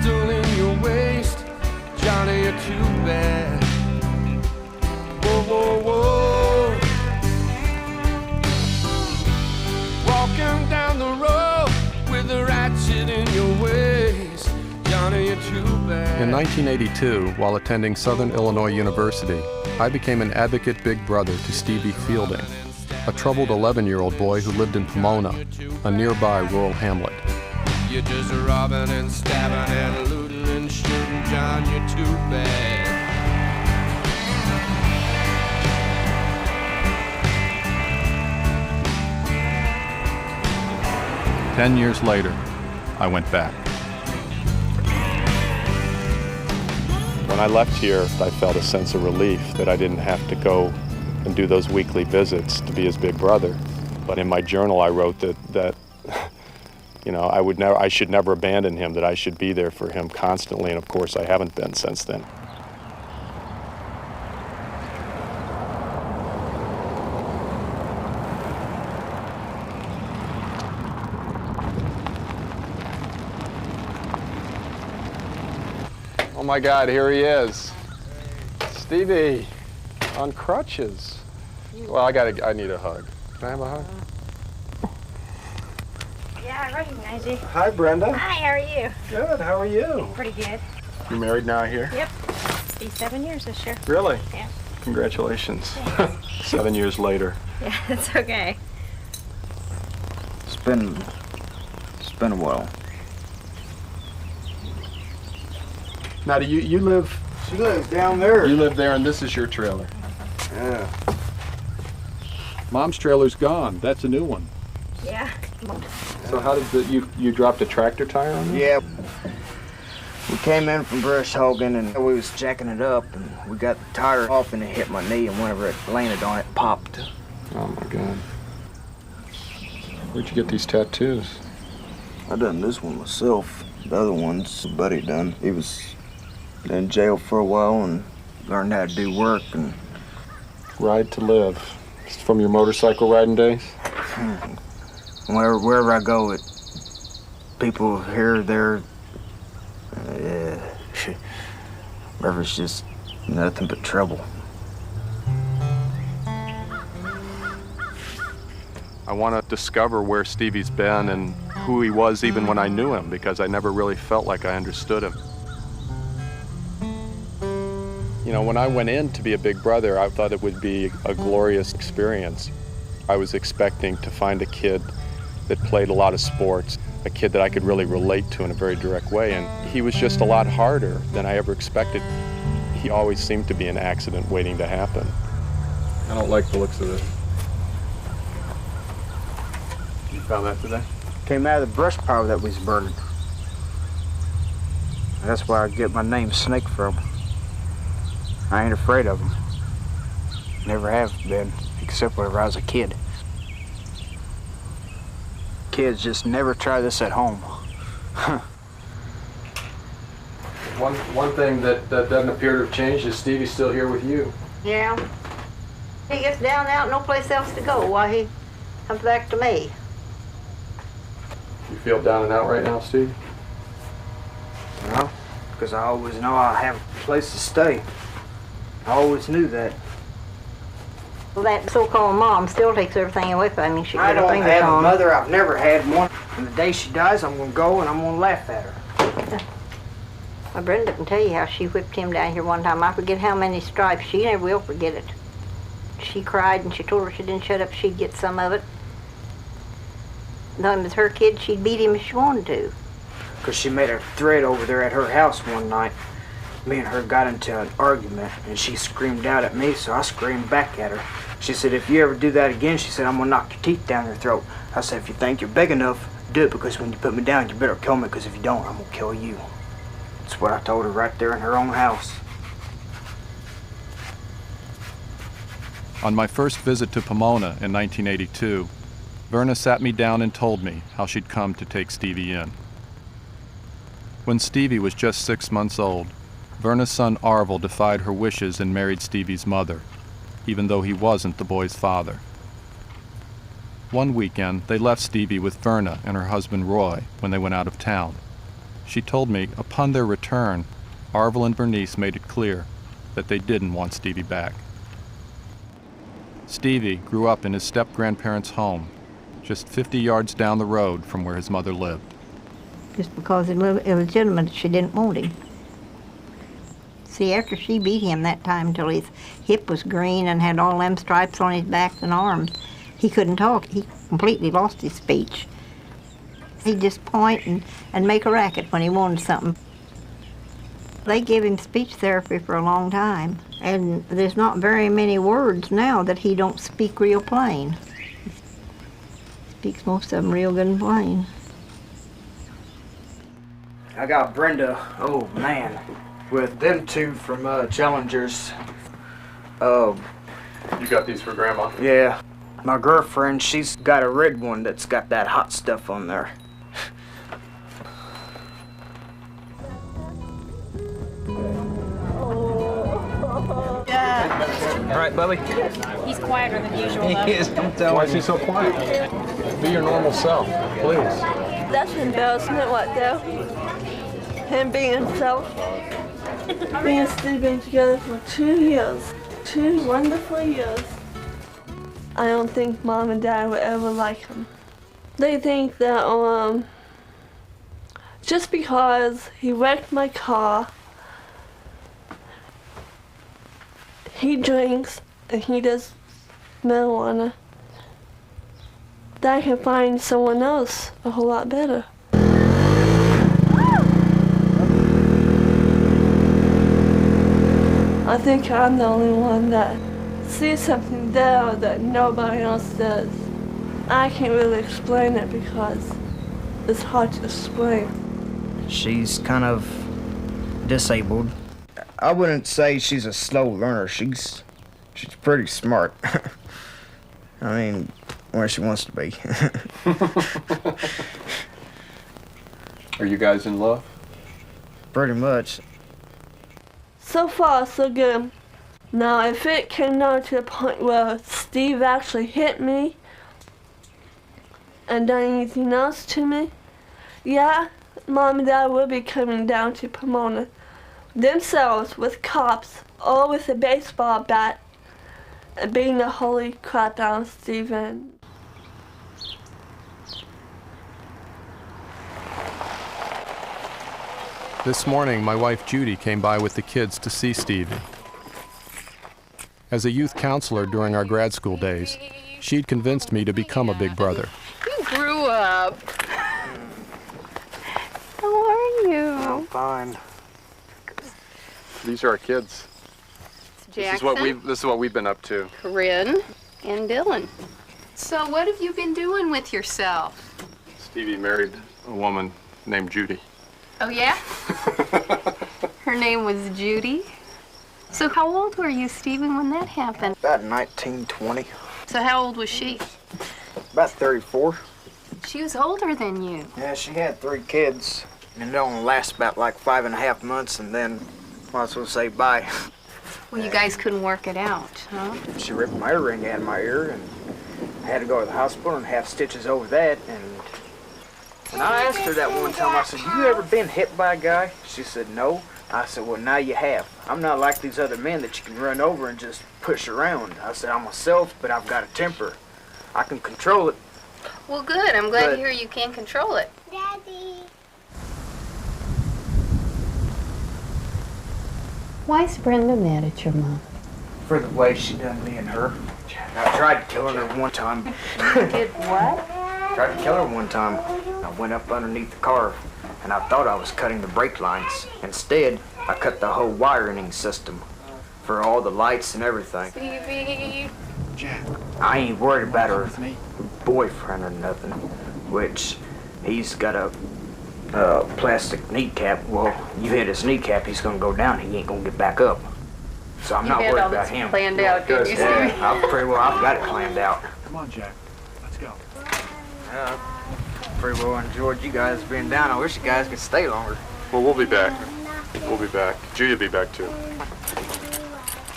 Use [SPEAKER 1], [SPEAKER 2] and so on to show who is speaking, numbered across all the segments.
[SPEAKER 1] crystal in your waist, Johnny, you're too bad. Whoa, whoa, whoa. Walking down the road with a ratchet in your waist, Johnny, you're too bad.
[SPEAKER 2] In 1982, while attending Southern Illinois University, I became an advocate big brother to Stevie Fielding, a troubled 11-year-old boy who lived in Pomona, a nearby rural hamlet.
[SPEAKER 1] You're just robbing and stabbing and looting and shooting, John, you're too bad.
[SPEAKER 2] 10 years later, I went back. When I left here, I felt a sense of relief that I didn't have to go and do those weekly visits to be his big brother. But in my journal, I wrote that you know, I should never abandon him, that I should be there for him constantly, and of course I haven't been since then. Oh my God, here he is. Stevie, on crutches. Well, I need a hug. Can I have a hug?
[SPEAKER 3] Yeah, I recognize you.
[SPEAKER 2] Hi, Brenda.
[SPEAKER 3] Hi, how are you?
[SPEAKER 2] Good, how are you?
[SPEAKER 3] Pretty good.
[SPEAKER 2] You're married now here?
[SPEAKER 3] Yep. Be 7 years this year.
[SPEAKER 2] Really?
[SPEAKER 3] Yeah.
[SPEAKER 2] Congratulations.
[SPEAKER 3] Thanks.
[SPEAKER 2] 7 years later.
[SPEAKER 3] Yeah, it's okay.
[SPEAKER 4] It's been a while.
[SPEAKER 2] Now, do you live?
[SPEAKER 4] She lives down there.
[SPEAKER 2] You live there, and this is your trailer.
[SPEAKER 4] Yeah.
[SPEAKER 2] Mom's trailer's gone. That's a new one.
[SPEAKER 3] Yeah.
[SPEAKER 2] So how did you dropped a tractor tire on it?
[SPEAKER 4] Yeah. We came in from brush hogging and we was jacking it up and we got the tire off and it hit my knee and whenever it landed on it, popped.
[SPEAKER 2] Oh my God. Where'd you get these tattoos?
[SPEAKER 4] I done this one myself. The other one's a buddy done. He was in jail for a while and learned how to do work and...
[SPEAKER 2] Ride to live. It's from your motorcycle riding days?
[SPEAKER 4] Wherever I go, people here, there, wherever's just nothing but trouble.
[SPEAKER 2] I want to discover where Stevie's been and who he was even when I knew him, because I never really felt like I understood him. You know, when I went in to be a big brother, I thought it would be a glorious experience. I was expecting to find a kid that played a lot of sports, a kid that I could really relate to in a very direct way, and he was just a lot harder than I ever expected. He always seemed to be an accident waiting to happen. I don't like the looks of this. You found that today?
[SPEAKER 4] Came out of the brush pile that was burning. That's where I get my name Snake from. I ain't afraid of them. Never have been, except whenever I was a kid. Kids just never try this at home.
[SPEAKER 2] One thing that doesn't appear to have changed is Stevie's still here with you.
[SPEAKER 5] Yeah. He gets down and out, no place else to go while he comes back to me.
[SPEAKER 2] You feel down and out right now, Steve?
[SPEAKER 4] No, because I always know I have a place to stay. I always knew that.
[SPEAKER 5] Well, that so-called mom still takes everything away from me. She
[SPEAKER 4] I
[SPEAKER 5] got her
[SPEAKER 4] don't
[SPEAKER 5] fingers
[SPEAKER 4] have a
[SPEAKER 5] on.
[SPEAKER 4] mother. I've never had one. And the day she dies, I'm going to go and I'm going to laugh at her.
[SPEAKER 5] My Brenda can tell you how she whipped him down here one time. I forget how many stripes. She never will forget it. She cried and she told her if she didn't shut up, she'd get some of it. Though it was her kid, she'd beat him if she wanted to.
[SPEAKER 4] Because she made a thread over there at her house one night. Me and her got into an argument and she screamed out at me, so I screamed back at her. She said, if you ever do that again, she said, I'm going to knock your teeth down your throat. I said, if you think you're big enough, do it, because when you put me down, you better kill me, because if you don't, I'm going to kill you. That's what I told her right there in her own house.
[SPEAKER 2] On my first visit to Pomona in 1982, Verna sat me down and told me how she'd come to take Stevie in. When Stevie was just 6 months old, Verna's son Arvel defied her wishes and married Stevie's mother, even though he wasn't the boy's father. One weekend, they left Stevie with Verna and her husband Roy when they went out of town. She told me upon their return, Arvel and Bernice made it clear that they didn't want Stevie back. Stevie grew up in his step-grandparents' home, just 50 yards down the road from where his mother lived.
[SPEAKER 5] Just because it was illegitimate, she didn't want him. See, after she beat him that time till his hip was green and had all them stripes on his back and arms, he couldn't talk. He completely lost his speech. He'd just point and make a racket when he wanted something. They gave him speech therapy for a long time, and there's not very many words now that he don't speak real plain. He speaks most of them real good and plain.
[SPEAKER 4] I got Brenda, oh man, with them two from Challengers.
[SPEAKER 2] You got these for Grandma?
[SPEAKER 4] Yeah. My girlfriend, she's got a red one that's got that hot stuff on there.
[SPEAKER 6] All right, Bubby.
[SPEAKER 3] He's quieter than usual, though.
[SPEAKER 6] He is. I'm telling
[SPEAKER 2] Why is he so quiet? Be your normal self, please.
[SPEAKER 7] That's an embarrassment, what though? Him being himself. Me and Steve been together for 2 years. 2 wonderful years. I don't think Mom and Dad would ever like him. They think that just because he wrecked my car, he drinks and he does marijuana, that I can find someone else a whole lot better. I think I'm the only one that sees something there that nobody else does. I can't really explain it because it's hard to explain.
[SPEAKER 4] She's kind of disabled. I wouldn't say she's a slow learner. She's pretty smart. I mean, where she wants to be.
[SPEAKER 2] Are you guys in love?
[SPEAKER 4] Pretty much.
[SPEAKER 7] So far, so good. Now, if it came down to the point where Steve actually hit me and done anything else to me, yeah, Mom and Dad will be coming down to Pomona themselves with cops or with a baseball bat and beating the holy crap out of Steven.
[SPEAKER 2] This morning, my wife Judy came by with the kids to see Stevie. As a youth counselor during our grad school days, she'd convinced me to become a big brother.
[SPEAKER 8] You grew up. How are you?
[SPEAKER 4] I'm fine.
[SPEAKER 2] These are our kids.
[SPEAKER 8] Jackson,
[SPEAKER 2] This is what we've been up to.
[SPEAKER 8] Corinne, and Dylan. So what have you been doing with yourself?
[SPEAKER 2] Stevie married a woman named Judy.
[SPEAKER 8] Oh, yeah? Her name was Judy? So how old were you, Stephen, when that happened?
[SPEAKER 4] About 1920.
[SPEAKER 8] So how old was she?
[SPEAKER 4] About 34.
[SPEAKER 8] She was older than you.
[SPEAKER 4] Yeah, she had 3 kids. And it only lasts about like 5.5 months, and then might as well say bye.
[SPEAKER 8] Well, you guys couldn't work it out, huh?
[SPEAKER 4] She ripped my earring out of my ear, and I had to go to the hospital and have stitches over that. And when I asked her that one time, I said, "You ever been hit by a guy?" She said, "No." I said, "Well, now you have. I'm not like these other men that you can run over and just push around." I said, "I'm myself, but I've got a temper. I can control it."
[SPEAKER 8] Well, good. I'm glad to hear you can control it.
[SPEAKER 3] Daddy.
[SPEAKER 8] Why's Brenda mad at your mom?
[SPEAKER 4] For the way she done me and her. I tried killing her one time.
[SPEAKER 8] Did what?
[SPEAKER 4] Tried to kill her one time. I went up underneath the car, and I thought I was cutting the brake lines. Instead, I cut the whole wiring system for all the lights and everything.
[SPEAKER 8] Stevie.
[SPEAKER 4] I ain't worried about her boyfriend or nothing, which he's got a plastic kneecap. Well, you hit his kneecap, he's gonna go down. He ain't gonna get back up. So I'm not worried about him.
[SPEAKER 8] Planned out, didn't you, Stevie?
[SPEAKER 4] Yeah, I've got it planned out.
[SPEAKER 6] Come on, Jack. Let's go.
[SPEAKER 4] Pretty well enjoyed you guys being down. I wish you guys could stay longer.
[SPEAKER 2] Well, we'll be back. We'll be back. Judy will be back too.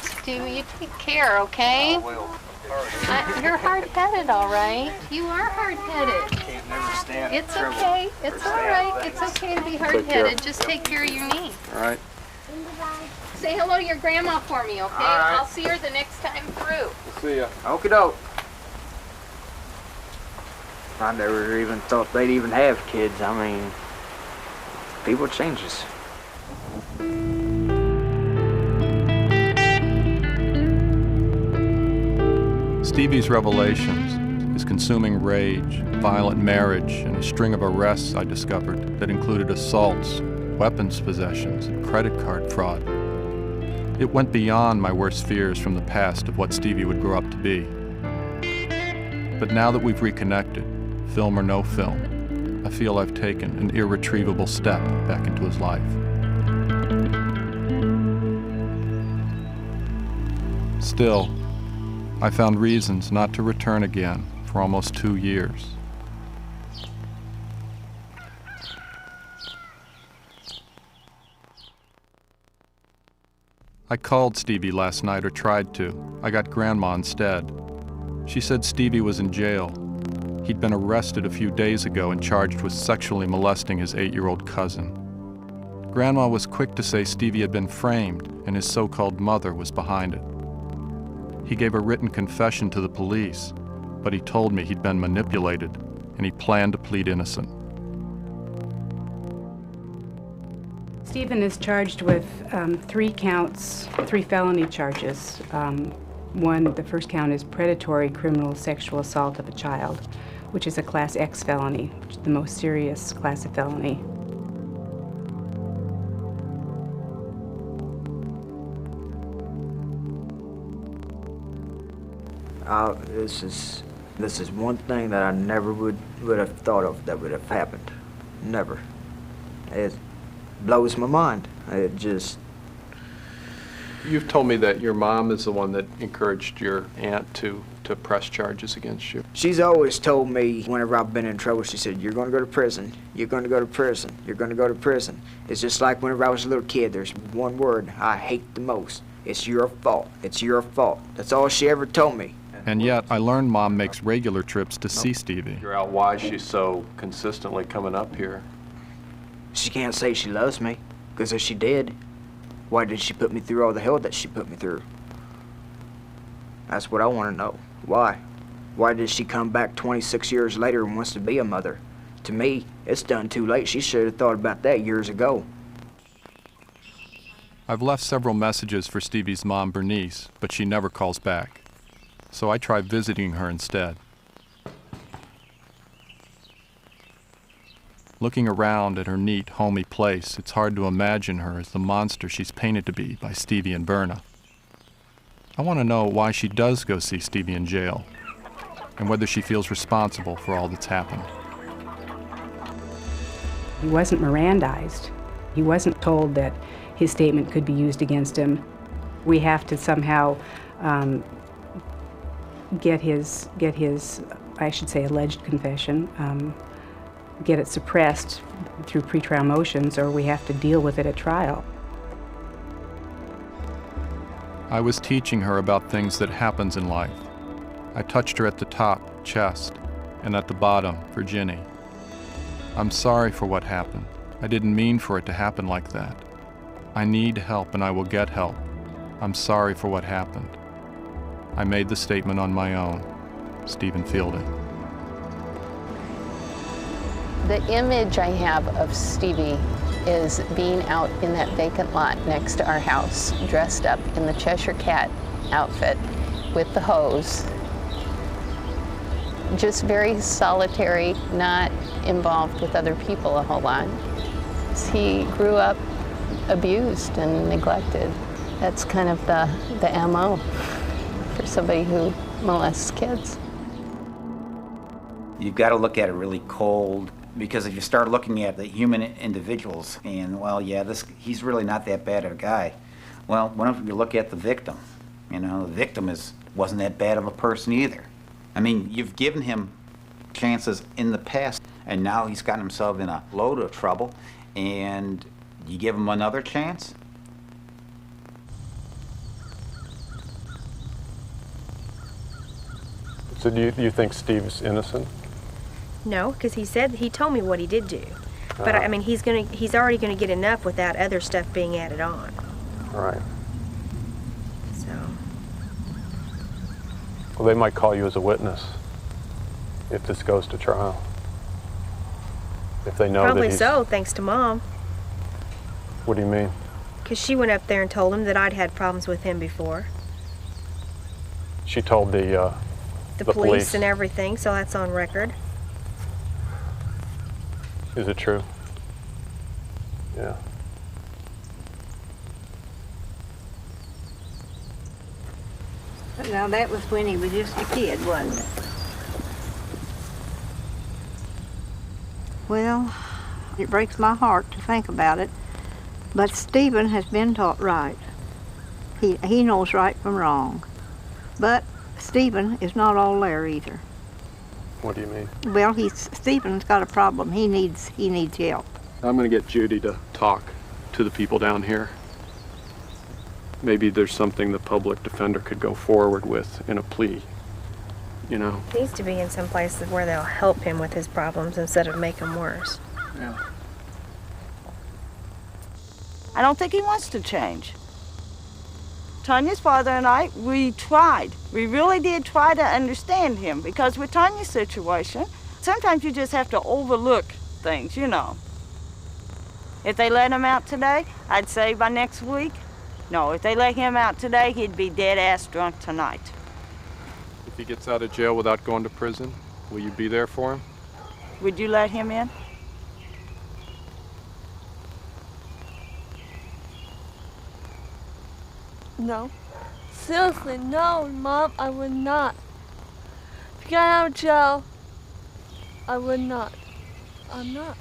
[SPEAKER 8] Stevie, you take care, okay?
[SPEAKER 4] I will.
[SPEAKER 8] You're hard-headed, all right. You are hard-headed.
[SPEAKER 4] Can't never stand
[SPEAKER 8] It's okay. It's all right. It's okay to be hard-headed. Just take care of your knee.
[SPEAKER 2] All right.
[SPEAKER 8] Say hello to your grandma for me, okay?
[SPEAKER 4] right.
[SPEAKER 8] I'll see her the next time through.
[SPEAKER 2] See ya.
[SPEAKER 4] Okie doke. I never even thought they'd even have kids. I mean, people changes.
[SPEAKER 2] Stevie's revelations, his consuming rage, violent marriage, and a string of arrests I discovered that included assaults, weapons possessions, and credit card fraud. It went beyond my worst fears from the past of what Stevie would grow up to be. But now that we've reconnected, film or no film, I feel I've taken an irretrievable step back into his life. Still, I found reasons not to return again for almost 2 years. I called Stevie last night, or tried to. I got Grandma instead. She said Stevie was in jail. He'd been arrested a few days ago and charged with sexually molesting his 8-year-old cousin. Grandma was quick to say Stevie had been framed and his so-called mother was behind it. He gave a written confession to the police, but he told me he'd been manipulated and he planned to plead innocent.
[SPEAKER 9] Stephen is charged with 3 counts, 3 felony charges. The first count is predatory criminal sexual assault of a child, which is a Class X felony, which is the most serious class of felony.
[SPEAKER 4] This is one thing that I never would have thought of that would have happened. Never. It blows my mind. It just...
[SPEAKER 2] You've told me that your mom is the one that encouraged your aunt to press charges against you.
[SPEAKER 4] She's always told me whenever I've been in trouble, she said, you're going to go to prison, you're going to go to prison, you're going to go to prison. It's just like whenever I was a little kid, there's one word I hate the most. It's your fault. It's your fault. That's all she ever told me.
[SPEAKER 2] And yet, I learned Mom makes regular trips to see Stevie. Figure out why she's so consistently coming up here.
[SPEAKER 4] She can't say she loves me, because if she did, why did she put me through all the hell that she put me through? That's what I want to know. Why? Why did she come back 26 years later and wants to be a mother? To me, it's done too late. She should have thought about that years ago.
[SPEAKER 2] I've left several messages for Stevie's mom, Bernice, but she never calls back. So I try visiting her instead. Looking around at her neat, homey place, it's hard to imagine her as the monster she's painted to be by Stevie and Berna. I want to know why she does go see Stevie in jail, and whether she feels responsible for all that's happened.
[SPEAKER 9] He wasn't Mirandized. He wasn't told that his statement could be used against him. We have to somehow get his, I should say, alleged confession, get it suppressed through pretrial motions, or we have to deal with it at trial.
[SPEAKER 2] I was teaching her about things that happens in life. I touched her at the top, chest, and at the bottom, Virginie. I'm sorry for what happened. I didn't mean for it to happen like that. I need help and I will get help. I'm sorry for what happened. I made the statement on my own. Stephen Fielding.
[SPEAKER 8] The image I have of Stevie is being out in that vacant lot next to our house, dressed up in the Cheshire Cat outfit with the hose. Just very solitary, not involved with other people a whole lot. He grew up abused and neglected. That's kind of the MO for somebody who molests kids.
[SPEAKER 10] You've got to look at it really cold, because if you start looking at the human individuals and, well, yeah, he's really not that bad of a guy. Well, why don't you look at the victim? You know, the victim wasn't that bad of a person either. I mean, you've given him chances in the past, and now he's gotten himself in a load of trouble, and you give him another chance?
[SPEAKER 2] So do you think Steve's innocent?
[SPEAKER 3] No, because he told me what he did do. But I mean, he's already gonna get enough without other stuff being added on.
[SPEAKER 2] All right.
[SPEAKER 3] So
[SPEAKER 2] Well, they might call you as a witness if this goes to trial. If they know
[SPEAKER 3] probably
[SPEAKER 2] that he's...
[SPEAKER 3] so, thanks to Mom.
[SPEAKER 2] What do you mean?
[SPEAKER 3] Because she went up there and told him that I'd had problems with him before.
[SPEAKER 2] She told the
[SPEAKER 3] Police and everything, so that's on record.
[SPEAKER 2] Is it true? Yeah.
[SPEAKER 5] Now that was when he was just a kid, wasn't it? Well, it breaks my heart to think about it, but Stephen has been taught right. He knows right from wrong. But Stephen is not all there either.
[SPEAKER 2] What do you mean?
[SPEAKER 5] Well, Stephen's got a problem. He needs help.
[SPEAKER 2] I'm going to get Judy to talk to the people down here. Maybe there's something the public defender could go forward with in a plea, you know?
[SPEAKER 3] He needs to be in some place where they'll help him with his problems instead of make them worse.
[SPEAKER 2] Yeah.
[SPEAKER 7] I don't think he wants to change. Tanya's father and I, we tried. We really did try to understand him, because with Tanya's situation, sometimes you just have to overlook things, you know. If they let him out today, I'd say by next week. No, if they let him out today, he'd be dead-ass drunk tonight.
[SPEAKER 2] If he gets out of jail without going to prison, will you be there for him?
[SPEAKER 7] Would you let him in?
[SPEAKER 11] No. Seriously, no, Mom, I would not. If you got out of jail, I would not. I'm not.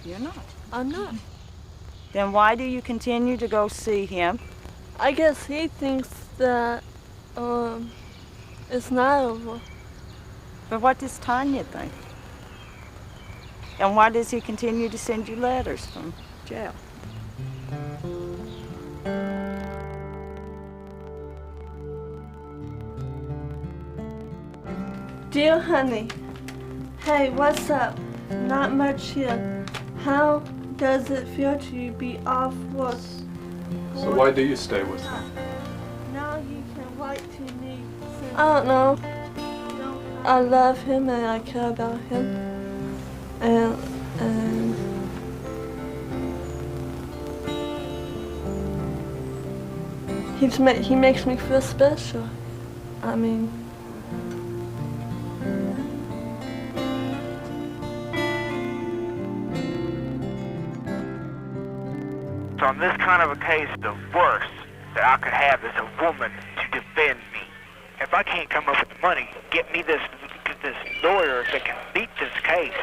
[SPEAKER 7] You're not.
[SPEAKER 11] I'm not.
[SPEAKER 7] Then why do you continue to go see him?
[SPEAKER 11] I guess he thinks that, it's not over.
[SPEAKER 7] But what does Tanya think? And why does he continue to send you letters from jail?
[SPEAKER 11] Dear honey, hey, what's up? Not much here. How does it feel to be off work?
[SPEAKER 2] So why do you stay with him?
[SPEAKER 11] Now you can write to me. I don't know. I love him and I care about him. And he makes me feel special. I mean,
[SPEAKER 4] So on this kind of a case, the worst that I could have is a woman to defend me. If I can't come up with the money, get me this lawyer that can beat this case,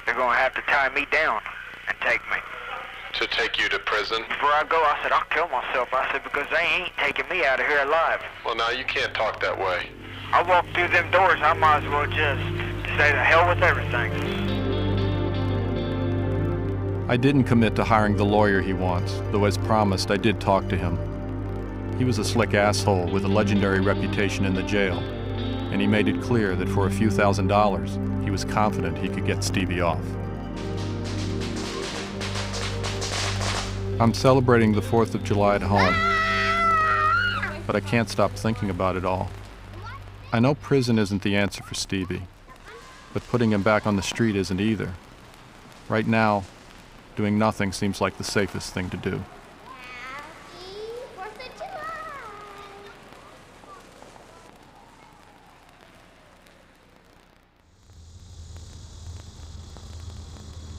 [SPEAKER 4] they're going to have to tie me down and take me.
[SPEAKER 2] To take you to prison?
[SPEAKER 4] Before I go, I said, I'll kill myself. I said, because they ain't taking me out of here alive.
[SPEAKER 2] Well, now you can't talk that way.
[SPEAKER 4] I walk through them doors, I might as well just say the hell with everything.
[SPEAKER 2] I didn't commit to hiring the lawyer he wants, though as promised, I did talk to him. He was a slick asshole with a legendary reputation in the jail, and he made it clear that for a few $1,000s, he was confident he could get Stevie off. I'm celebrating the 4th of July at home, but I can't stop thinking about it all. I know prison isn't the answer for Stevie, but putting him back on the street isn't either. Right now, doing nothing seems like the safest thing to do.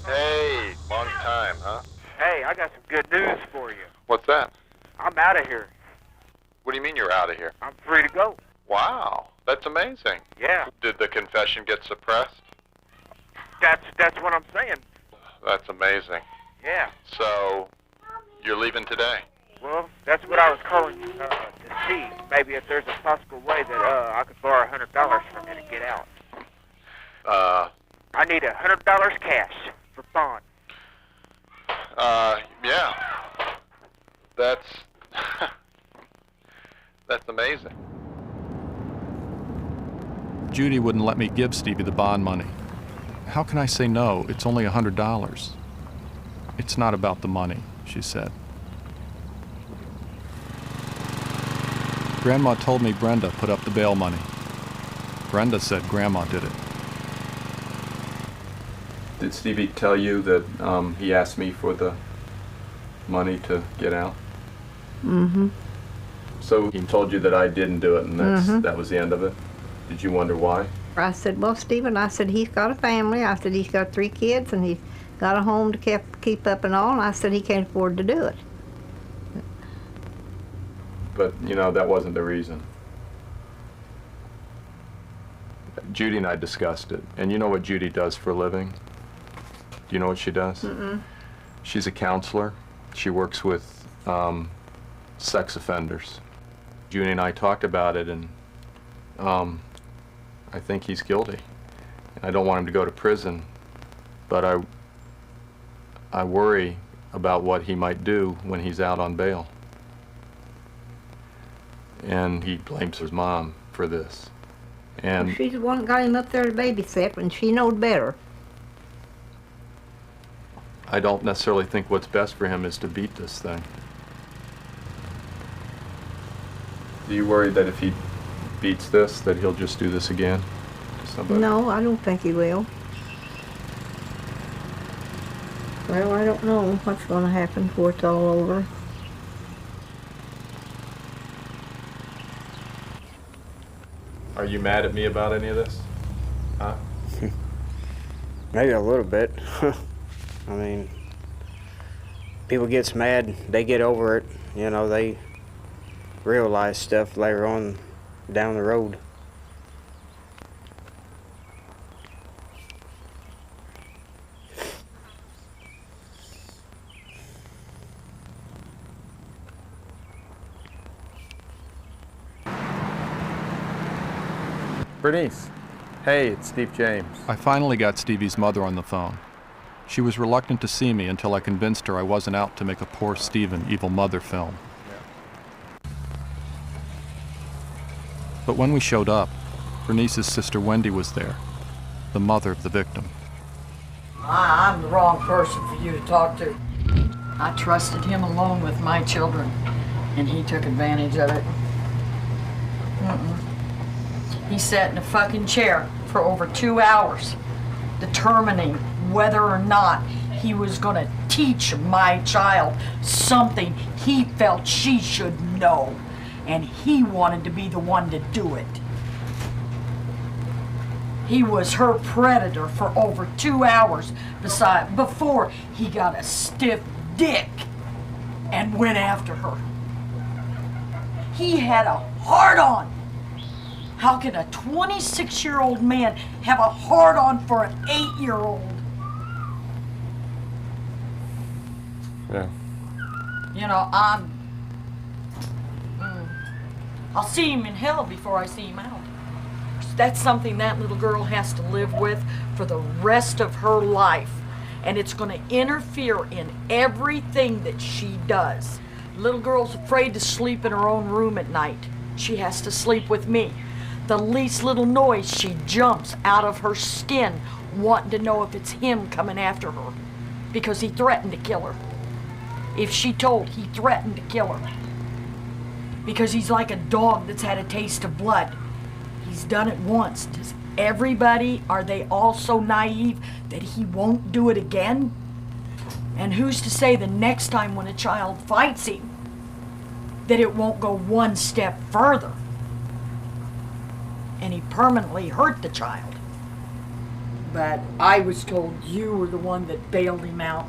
[SPEAKER 2] Hey, long time, huh?
[SPEAKER 4] Hey, I got some good news for you.
[SPEAKER 2] What's that?
[SPEAKER 4] I'm out of here.
[SPEAKER 2] What do you mean you're out of here?
[SPEAKER 4] I'm free to go.
[SPEAKER 2] Wow, that's amazing.
[SPEAKER 4] Yeah,
[SPEAKER 2] Did the confession get suppressed?
[SPEAKER 4] that's what I'm saying.
[SPEAKER 2] That's amazing.
[SPEAKER 4] Yeah.
[SPEAKER 2] So, you're leaving today?
[SPEAKER 4] Well, that's what I was calling to see. Maybe if there's a possible way that I could borrow $100 from you to get out. I need $100 cash for bond.
[SPEAKER 2] Yeah. That's... that's amazing. Judy wouldn't let me give Stevie the bond money. How can I say no? It's only $100. It's not about the money, she said. Grandma told me Brenda put up the bail money. Brenda said Grandma did it. Did Stevie tell you that he asked me for the money to get out?
[SPEAKER 5] Mm-hmm.
[SPEAKER 2] So he told you that I didn't do it, and that was the end of it? Did you wonder why?
[SPEAKER 5] I said, well, Stephen, I said, he's got a family. I said, he's got 3 kids, and he's got a home to keep up and all, and I said he can't afford to do it.
[SPEAKER 2] But, you know, that wasn't the reason. Judy and I discussed it, and you know what Judy does for a living? Do you know what she does?
[SPEAKER 5] Mm-mm.
[SPEAKER 2] She's a counselor. She works with sex offenders. Judy and I talked about it, and I think he's guilty. I don't want him to go to prison, but I worry about what he might do when he's out on bail. And he blames his mom for this. And
[SPEAKER 5] Well, she's the one that got him up there to babysit when she knowed better.
[SPEAKER 2] I don't necessarily think what's best for him is to beat this thing. Do you worry that if he beats this, that he'll just do this again to somebody?
[SPEAKER 5] No, I don't think he will. Well, I don't know what's going to happen before it's all over.
[SPEAKER 2] Are you mad at me about any of this? Huh?
[SPEAKER 4] Maybe a little bit. I mean, people gets mad, they get over it. You know, they realize stuff later on down the road.
[SPEAKER 12] Bernice, hey, it's Steve James.
[SPEAKER 2] I finally got Stevie's mother on the phone. She was reluctant to see me until I convinced her I wasn't out to make a poor Stephen evil mother film. But when we showed up, Bernice's sister Wendy was there, the mother of the victim.
[SPEAKER 13] I'm the wrong person for you to talk to. I trusted him alone with my children, and he took advantage of it. He sat in a fucking chair for over 2 hours, determining whether or not he was gonna teach my child something he felt she should know, and he wanted to be the one to do it. He was her predator for over 2 hours before he got a stiff dick and went after her. He had a hard-on. How can a 26-year-old man have a hard-on for an 8-year-old?
[SPEAKER 12] Yeah.
[SPEAKER 13] You know, I'll see him in hell before I see him out. That's something that little girl has to live with for the rest of her life. And it's going to interfere in everything that she does. Little girl's afraid to sleep in her own room at night. She has to sleep with me. The least little noise, she jumps out of her skin, wanting to know if it's him coming after her, because he threatened to kill her. If she told, he threatened to kill her, because he's like a dog that's had a taste of blood. He's done it once. Does everybody, are they all so naive that he won't do it again? And who's to say the next time when a child fights him that it won't go one step further and he permanently hurt the child? But I was told you were the one that bailed him out.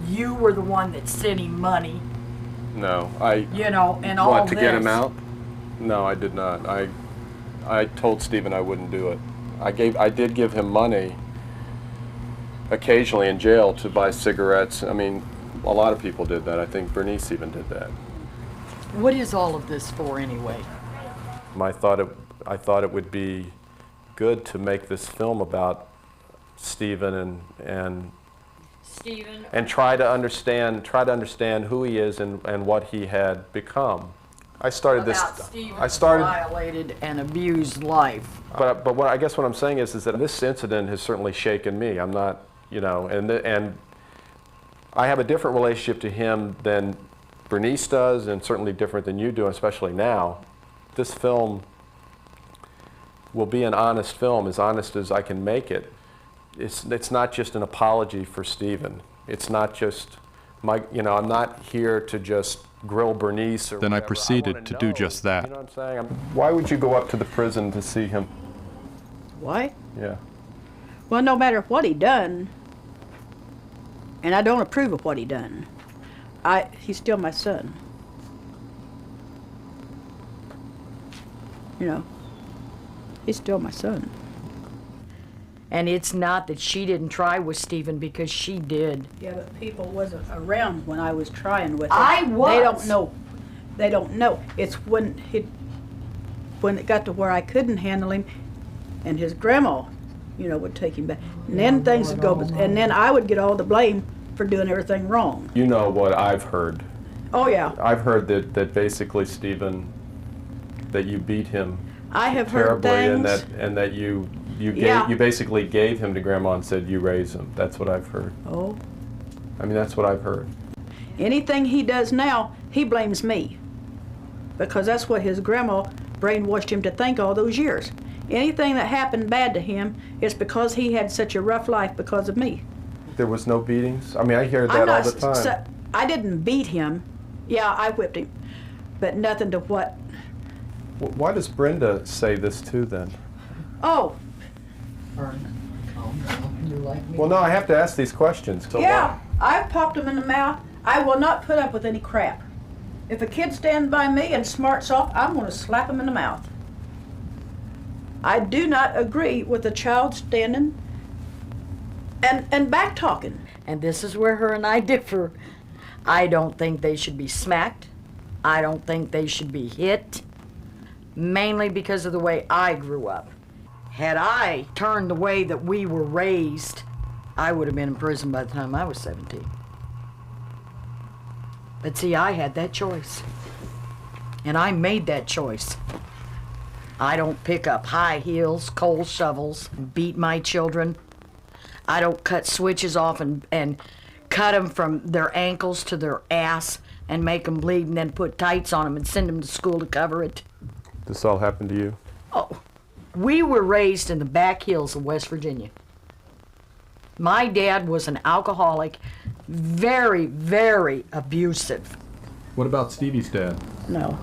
[SPEAKER 13] You were the one that sent him money.
[SPEAKER 2] No,
[SPEAKER 13] You know, and all
[SPEAKER 2] want to
[SPEAKER 13] this.
[SPEAKER 2] get him out? No, I did not. I told Stephen I wouldn't do it. I did give him money occasionally in jail to buy cigarettes. I mean, a lot of people did that. I think Bernice even did that.
[SPEAKER 13] What is all of this for anyway?
[SPEAKER 2] I thought it would be good to make this film about Stephen and try to understand who he is and what he had become.
[SPEAKER 12] I started this.
[SPEAKER 13] About Stephen's
[SPEAKER 12] I started.
[SPEAKER 13] violated and abused life.
[SPEAKER 12] But what I guess what I'm saying is that this incident has certainly shaken me. I'm not, you know, and I have a different relationship to him than Bernice does, and certainly different than you do, especially now. This film will be an honest film, as honest as I can make it. It's not just an apology for Stephen. It's not just my, you know, I'm not here to just grill Bernice or
[SPEAKER 2] Then I
[SPEAKER 12] whatever.
[SPEAKER 2] proceeded to do just that.
[SPEAKER 12] You know what I'm saying? Why would you go up to the prison to see him?
[SPEAKER 14] Why?
[SPEAKER 12] Yeah.
[SPEAKER 14] Well, no matter what he done, and I don't approve of what he done, he's still my son. You know, he's still my son.
[SPEAKER 13] And it's not that she didn't try with Stephen, because she did.
[SPEAKER 14] Yeah, but people wasn't around when I was trying with him.
[SPEAKER 13] I was.
[SPEAKER 14] They don't know. They don't know. It's when it got to where I couldn't handle him, and his grandma, you know, would take him back. And then things would go, and then I would get all the blame for doing everything wrong.
[SPEAKER 12] You know what I've heard.
[SPEAKER 14] Oh, yeah.
[SPEAKER 12] I've heard that basically, Stephen, that you beat him
[SPEAKER 14] I have heard
[SPEAKER 12] terribly,
[SPEAKER 14] things.
[SPEAKER 12] and that you
[SPEAKER 14] Yeah.
[SPEAKER 12] basically gave him to Grandma and said you raise him. That's what I've heard.
[SPEAKER 14] Oh.
[SPEAKER 12] I mean, that's what I've heard.
[SPEAKER 14] Anything he does now, he blames me. Because that's what his grandma brainwashed him to think all those years. Anything that happened bad to him, it's because he had such a rough life because of me.
[SPEAKER 12] There was no beatings? I mean, I hear that all the time.
[SPEAKER 14] I didn't beat him. Yeah, I whipped him. But nothing to what.
[SPEAKER 12] Why does Brenda say this too, then?
[SPEAKER 14] Oh,
[SPEAKER 12] Well, no, I have to ask these questions. So
[SPEAKER 14] yeah, I've popped him in the mouth. I will not put up with any crap. If a kid stands by me and smarts off, I'm going to slap him in the mouth. I do not agree with a child standing and back talking.
[SPEAKER 13] And this is where her and I differ. I don't think they should be smacked. I don't think they should be hit. Mainly because of the way I grew up. Had I turned the way that we were raised, I would have been in prison by the time I was 17. But see, I had that choice. And I made that choice. I don't pick up high heels, coal shovels, and beat my children. I don't cut switches off and cut them from their ankles to their ass and make them bleed and then put tights on them and send them to school to cover it.
[SPEAKER 12] This all happened to you?
[SPEAKER 13] Oh, we were raised in the back hills of West Virginia. My dad was an alcoholic, very, very abusive.
[SPEAKER 2] What about Stevie's dad?
[SPEAKER 14] No.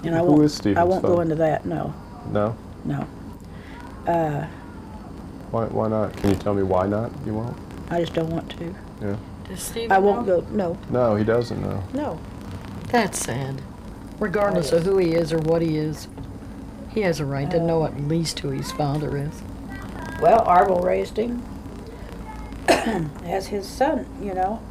[SPEAKER 14] And
[SPEAKER 12] Who is Stephen's
[SPEAKER 14] I won't go
[SPEAKER 12] father?
[SPEAKER 14] into that, no.
[SPEAKER 12] No?
[SPEAKER 14] No.
[SPEAKER 12] Why not? Can you tell me why not? You won't?
[SPEAKER 14] I just don't want to.
[SPEAKER 12] Yeah.
[SPEAKER 13] Does Stephen
[SPEAKER 14] I won't
[SPEAKER 13] know?
[SPEAKER 14] go, no.
[SPEAKER 12] No, he doesn't know.
[SPEAKER 14] No.
[SPEAKER 13] That's sad. Regardless of who he is or what he is, he has a right to know at least who his father is.
[SPEAKER 14] Well, Arvel raised him as his son, you know.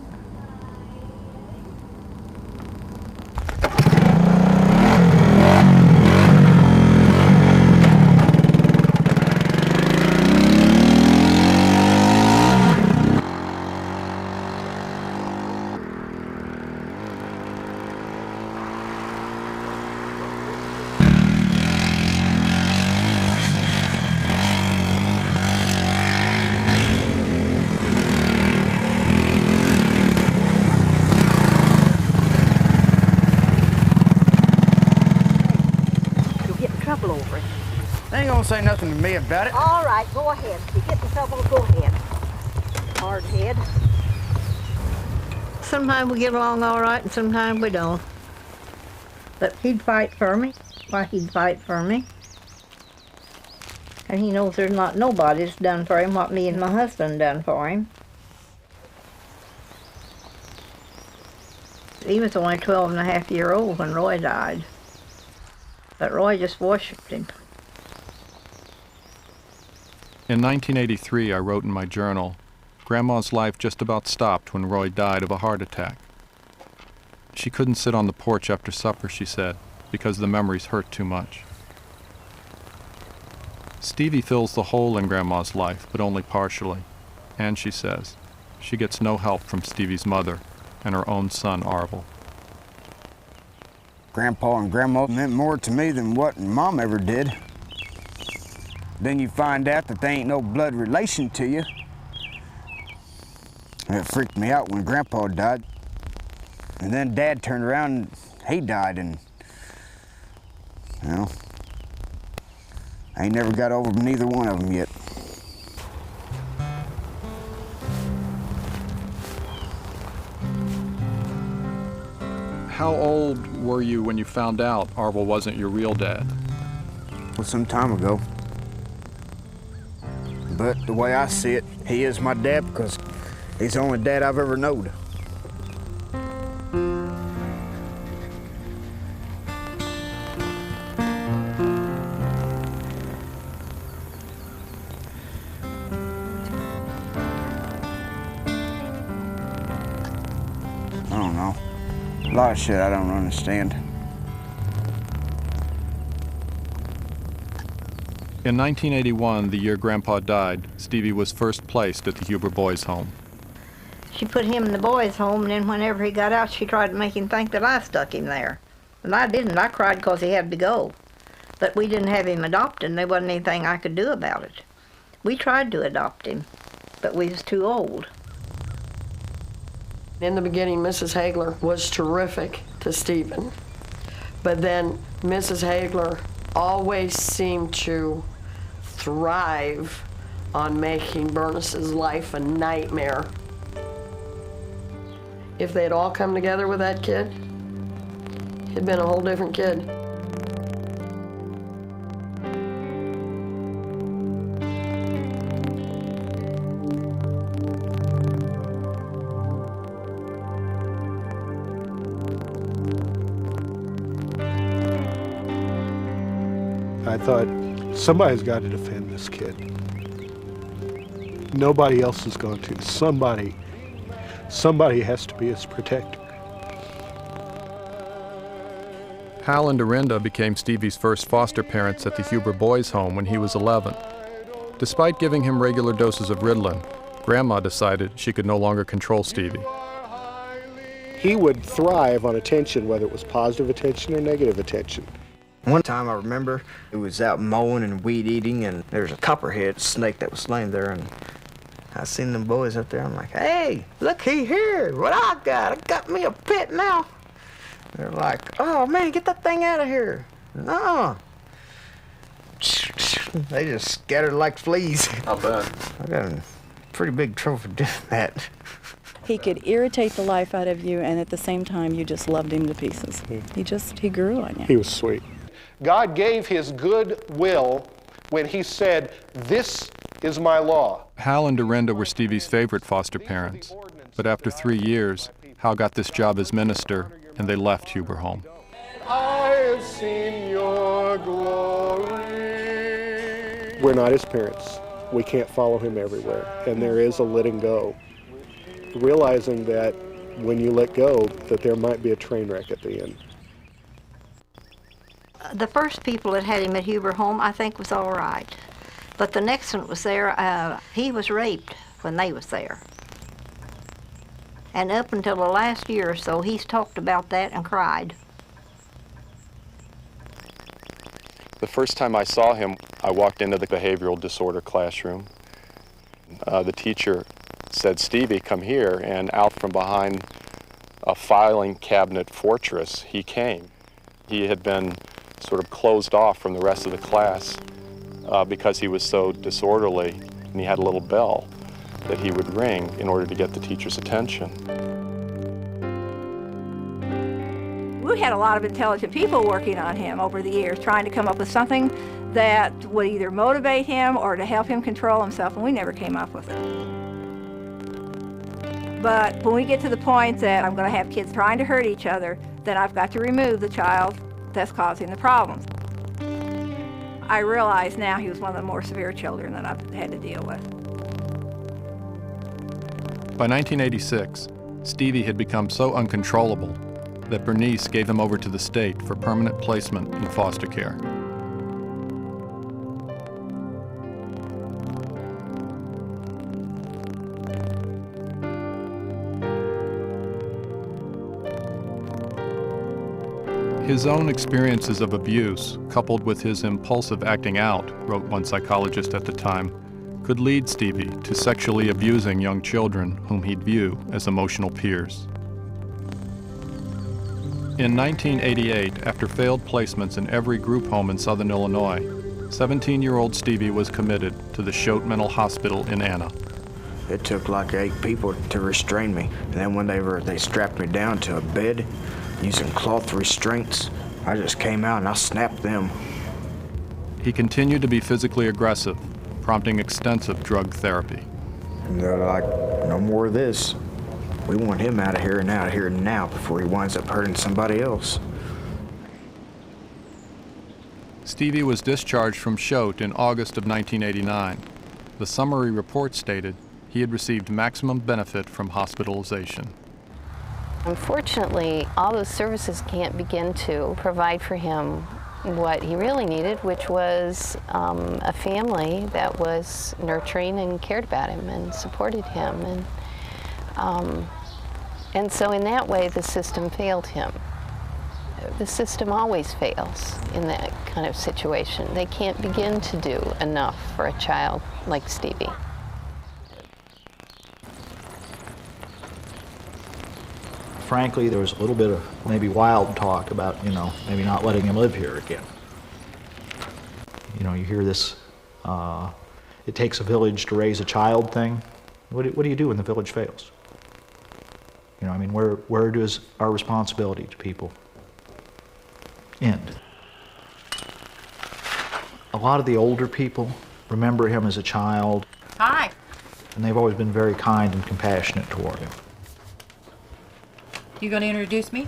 [SPEAKER 4] They ain't gonna say nothing to me about it.
[SPEAKER 5] All right, go ahead. If you get in trouble, go ahead. Hard head. Sometimes we get along all right and sometimes we don't. But he'd fight for me. Why, he'd fight for me. And he knows there's not nobody that's done for him what me and my husband done for him. He was only 12-and-a-half-year-old when Roy died. But Roy just worshipped him.
[SPEAKER 2] In 1983, I wrote in my journal, Grandma's life just about stopped when Roy died of a heart attack. She couldn't sit on the porch after supper, she said, because the memories hurt too much. Stevie fills the hole in Grandma's life, but only partially. And she says, she gets no help from Stevie's mother and her own son, Arvel.
[SPEAKER 4] Grandpa and Grandma meant more to me than what Mom ever did. Then you find out that they ain't no blood relation to you. And it freaked me out when Grandpa died. And then Dad turned around and he died, and, you know, I ain't never got over neither one of them yet.
[SPEAKER 2] How old were you when you found out Arvel wasn't your real dad?
[SPEAKER 4] Well, some time ago. But the way I see it, he is my dad because he's the only dad I've ever known. I don't know. A lot of shit I don't understand.
[SPEAKER 2] In 1981, the year Grandpa died, Stevie was first placed at the Huber Boys' Home.
[SPEAKER 5] She put him in the boys' home, and then whenever he got out, she tried to make him think that I stuck him there. And I didn't. I cried because he had to go. But we didn't have him adopted, and there wasn't anything I could do about it. We tried to adopt him, but we was too old.
[SPEAKER 7] In the beginning, Mrs. Hagler was terrific to Stephen. But then Mrs. Hagler always seemed to thrive on making Bernice's life a nightmare. If they'd all come together with that kid, he'd been a whole different kid.
[SPEAKER 15] I thought, somebody's got to defend this kid. Nobody else is going to. Somebody has to be his protector.
[SPEAKER 2] Hal and Dorinda became Stevie's first foster parents at the Huber Boys' Home when he was 11. Despite giving him regular doses of Ritalin, Grandma decided she could no longer control Stevie.
[SPEAKER 15] He would thrive on attention, whether it was positive attention or negative attention.
[SPEAKER 4] One time I remember it was out mowing and weed eating, and there was a copperhead snake that was laying there, and I seen them boys up there. I'm like, hey, looky here, what I got me a pet now. They're like, oh man, get that thing out of here. No. They just scattered like fleas.
[SPEAKER 2] I'll bet.
[SPEAKER 4] I got in pretty big trouble for doing that.
[SPEAKER 16] He could irritate the life out of you, and at the same time, you just loved him to pieces. He grew on you.
[SPEAKER 15] He was sweet. God gave his good will when he said, this is my law.
[SPEAKER 2] Hal and Dorinda were Stevie's favorite foster parents, but after 3 years, Hal got this job as minister, and they left Huber Home.
[SPEAKER 15] I've seen your glory. We're not his parents. We can't follow him everywhere, and there is a letting go. Realizing that when you let go, that there might be a train wreck at the end.
[SPEAKER 5] The first people that had him at Huber Home, I think, was all right. But the next one was there, he was raped when they was there. And up until the last year or so, he's talked about that and cried.
[SPEAKER 2] The first time I saw him, I walked into the behavioral disorder classroom. The teacher said, Stevie, come here, and out from behind a filing cabinet fortress, he came. He had been sort of closed off from the rest of the class because he was so disorderly, and he had a little bell that he would ring in order to get the teacher's attention.
[SPEAKER 17] We had a lot of intelligent people working on him over the years, trying to come up with something that would either motivate him or to help him control himself, and we never came up with it. But when we get to the point that I'm going to have kids trying to hurt each other, then I've got to remove the child that's causing the problems. I realize now he was one of the more severe children that I've had to deal with.
[SPEAKER 2] By 1986, Stevie had become so uncontrollable that Bernice gave him over to the state for permanent placement in foster care. His own experiences of abuse, coupled with his impulsive acting out, wrote one psychologist at the time, could lead Stevie to sexually abusing young children whom he'd view as emotional peers. In 1988, after failed placements in every group home in Southern Illinois, 17-year-old Stevie was committed to the Choate Mental Hospital in Anna.
[SPEAKER 4] It took like 8 people to restrain me. And then when they strapped me down to a bed using cloth restraints, I just came out and I snapped them.
[SPEAKER 2] He continued to be physically aggressive, prompting extensive drug therapy.
[SPEAKER 4] And they're like, no more of this. We want him out of here now before he winds up hurting somebody else.
[SPEAKER 2] Stevie was discharged from Choate in August of 1989. The summary report stated he had received maximum benefit from hospitalization.
[SPEAKER 8] Unfortunately, all those services can't begin to provide for him what he really needed, which was a family that was nurturing and cared about him and supported him. And so in that way, the system failed him. The system always fails in that kind of situation. They can't begin to do enough for a child like Stevie.
[SPEAKER 6] Frankly, there was a little bit of maybe wild talk about, maybe not letting him live here again. You hear this, it takes a village to raise a child thing. What do you do when the village fails? Where does our responsibility to people end? A lot of the older people remember him as a child.
[SPEAKER 18] Hi.
[SPEAKER 6] And they've always been very kind and compassionate toward him.
[SPEAKER 18] You gonna introduce me?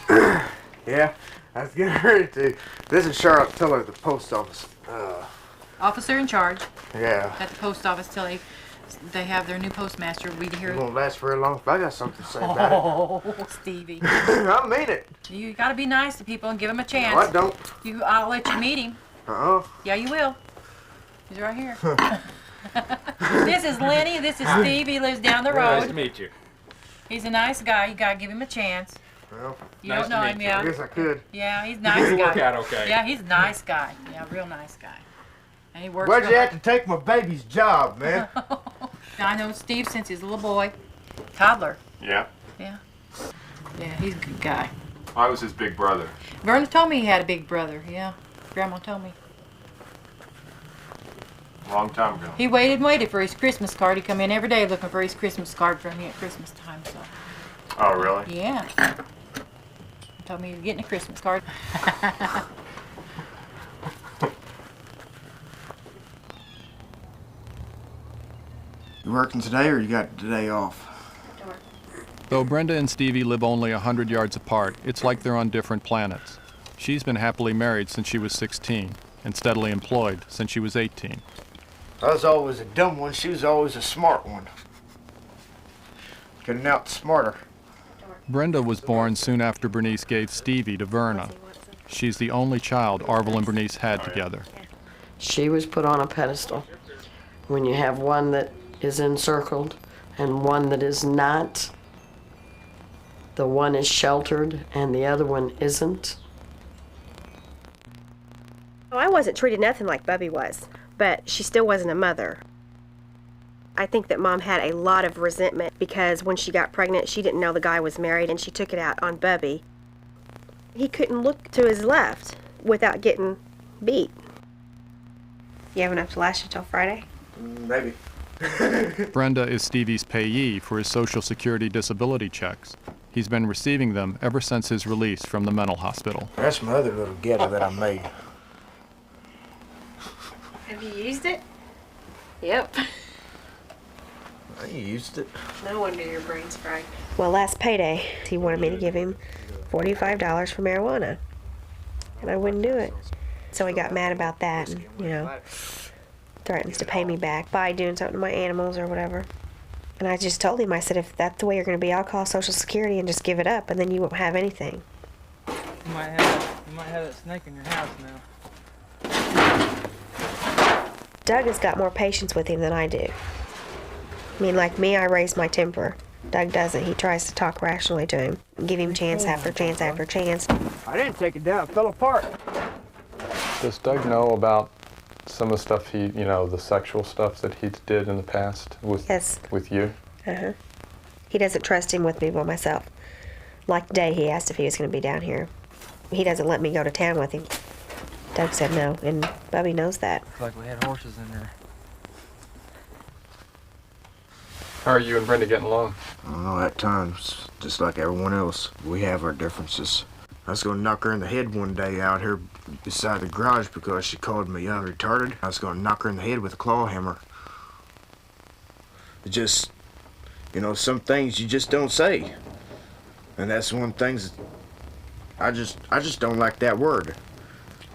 [SPEAKER 4] Yeah, I was getting ready to. This is Charlotte Tiller at the post office.
[SPEAKER 18] Officer in charge.
[SPEAKER 4] Yeah.
[SPEAKER 18] At the post office till they have their new postmaster. We hear.
[SPEAKER 4] It won't last very long, but I got something to say about it.
[SPEAKER 18] Oh, Stevie.
[SPEAKER 4] I mean it.
[SPEAKER 18] You gotta be nice to people and give them a chance.
[SPEAKER 4] No, I don't.
[SPEAKER 18] I'll let you meet him. Yeah, you will. He's right here. This is Lenny. This is Steve. He lives down the road.
[SPEAKER 19] Nice to meet you.
[SPEAKER 18] He's a nice guy. You gotta give him a chance.
[SPEAKER 4] Well,
[SPEAKER 18] you don't know him, yeah?
[SPEAKER 4] I guess I could.
[SPEAKER 18] Yeah, he's a nice guy.
[SPEAKER 19] Work out okay.
[SPEAKER 18] Yeah, he's a nice guy. Yeah, real nice guy. And he works.
[SPEAKER 4] Why'd you have to take my baby's job, man?
[SPEAKER 18] I know Steve since he's a little boy, toddler.
[SPEAKER 2] Yeah.
[SPEAKER 18] Yeah. Yeah, he's a good guy.
[SPEAKER 2] I was his big brother.
[SPEAKER 18] Verna told me he had a big brother. Yeah, Grandma told me.
[SPEAKER 2] Long time ago.
[SPEAKER 18] He waited for his Christmas card. He'd come in every day looking for his Christmas card from me at Christmas time. So.
[SPEAKER 2] Oh, really?
[SPEAKER 18] Yeah. He told me he was getting a Christmas card.
[SPEAKER 4] You working today or you got today off?
[SPEAKER 2] Though Brenda and Stevie live only 100 yards apart, it's like they're on different planets. She's been happily married since she was 16 and steadily employed since she was 18.
[SPEAKER 4] I was always a dumb one. She was always a smart one. Couldn't outsmart her.
[SPEAKER 2] Brenda was born soon after Bernice gave Stevie to Verna. She's the only child Arvel and Bernice had together.
[SPEAKER 20] She was put on a pedestal. When you have one that is encircled and one that is not, the one is sheltered and the other one isn't.
[SPEAKER 3] I wasn't treated nothing like Bubby was, but she still wasn't a mother. I think that Mom had a lot of resentment because when she got pregnant, she didn't know the guy was married and she took it out on Bubby. He couldn't look to his left without getting beat. You have enough to last you till Friday?
[SPEAKER 4] Maybe.
[SPEAKER 2] Brenda is Stevie's payee for his Social Security disability checks. He's been receiving them ever since his release from the mental hospital.
[SPEAKER 4] That's my other little ghetto that I made.
[SPEAKER 3] Have you used it? Yep.
[SPEAKER 4] I used it.
[SPEAKER 3] No wonder your brain's fried. Well, last payday, he wanted me to give him $45 for marijuana. And I wouldn't do it. So he got mad about that and, threatens to pay me back by doing something to my animals or whatever. And I just told him, I said, if that's the way you're going to be, I'll call Social Security and just give it up, and then you won't have anything.
[SPEAKER 21] You might have that snake in your house now.
[SPEAKER 3] Doug has got more patience with him than I do. I mean, like me, I raise my temper. Doug doesn't. He tries to talk rationally to him, give him chance after chance after chance.
[SPEAKER 4] I didn't take it down. It fell apart.
[SPEAKER 2] Does Doug know about some of the stuff he, the sexual stuff that he did in the past with with you?
[SPEAKER 3] Uh-huh. He doesn't trust him with me by myself. Like today, he asked if he was going to be down here. He doesn't let me go to town with him. Doug said no, and Bubby knows that.
[SPEAKER 21] It's like we had horses in there.
[SPEAKER 2] How are you and Brenda getting along?
[SPEAKER 4] I don't know, at times, just like everyone else, we have our differences. I was gonna knock her in the head one day out here beside the garage because she called me young retarded. I was gonna knock her in the head with a claw hammer. It just, some things you just don't say. And that's one of the things I just don't like that word.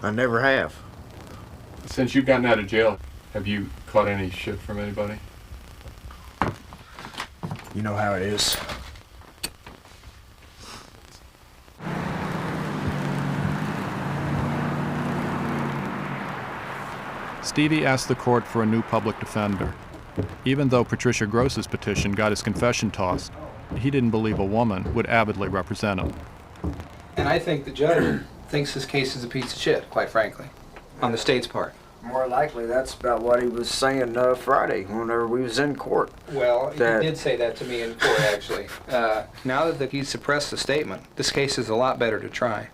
[SPEAKER 4] I never have.
[SPEAKER 2] Since you've gotten out of jail, have you caught any shit from anybody?
[SPEAKER 4] You know how it is.
[SPEAKER 2] Stevie asked the court for a new public defender. Even though Patricia Gross's petition got his confession tossed, he didn't believe a woman would avidly represent him.
[SPEAKER 19] And I think the judge thinks this case is a piece of shit, quite frankly, on the state's part.
[SPEAKER 4] More likely, that's about what he was saying Friday whenever we was in court.
[SPEAKER 19] Well, he did say that to me in court, actually. Now that he suppressed the statement, this case is a lot better to try.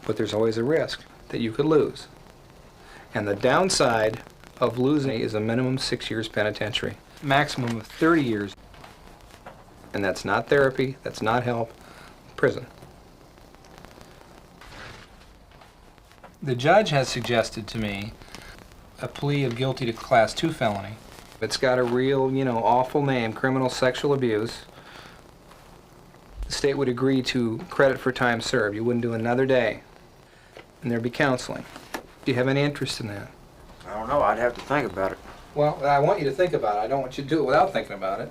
[SPEAKER 19] But there's always a risk that you could lose. And the downside of losing is a minimum 6 years penitentiary, maximum of 30 years. And that's not therapy, that's not help, prison. The judge has suggested to me a plea of guilty to Class 2 felony. It's got a real, awful name, criminal sexual abuse. The state would agree to credit for time served. You wouldn't do another day. And there'd be counseling. Do you have any interest in that?
[SPEAKER 4] I don't know. I'd have to think about it.
[SPEAKER 19] Well, I want you to think about it. I don't want you to do it without thinking about it.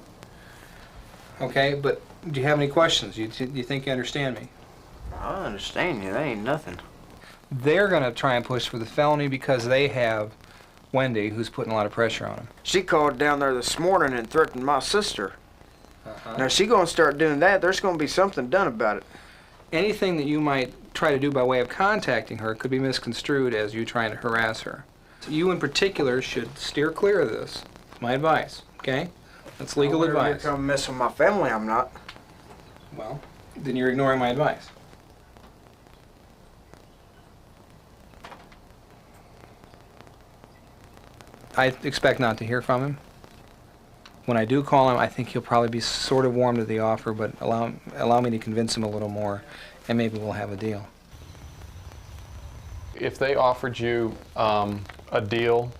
[SPEAKER 19] Okay, but do you have any questions? Do you think you understand me?
[SPEAKER 4] I understand you. That ain't nothing.
[SPEAKER 19] They're going to try and push for the felony because they have Wendy, who's putting a lot of pressure on him.
[SPEAKER 4] She called down there this morning and threatened my sister. Now, if she's going to start doing that, there's going to be something done about it.
[SPEAKER 19] Anything that you might try to do by way of contacting her could be misconstrued as you trying to harass her. So you in particular should steer clear of this. My advice, okay? That's legal advice.
[SPEAKER 4] You're come mess with my family, I'm not.
[SPEAKER 19] Well, then you're ignoring my advice. I expect not to hear from him. When I do call him, I think he'll probably be sort of warm to the offer, but allow me to convince him a little more, and maybe we'll have a deal.
[SPEAKER 2] If they offered you a deal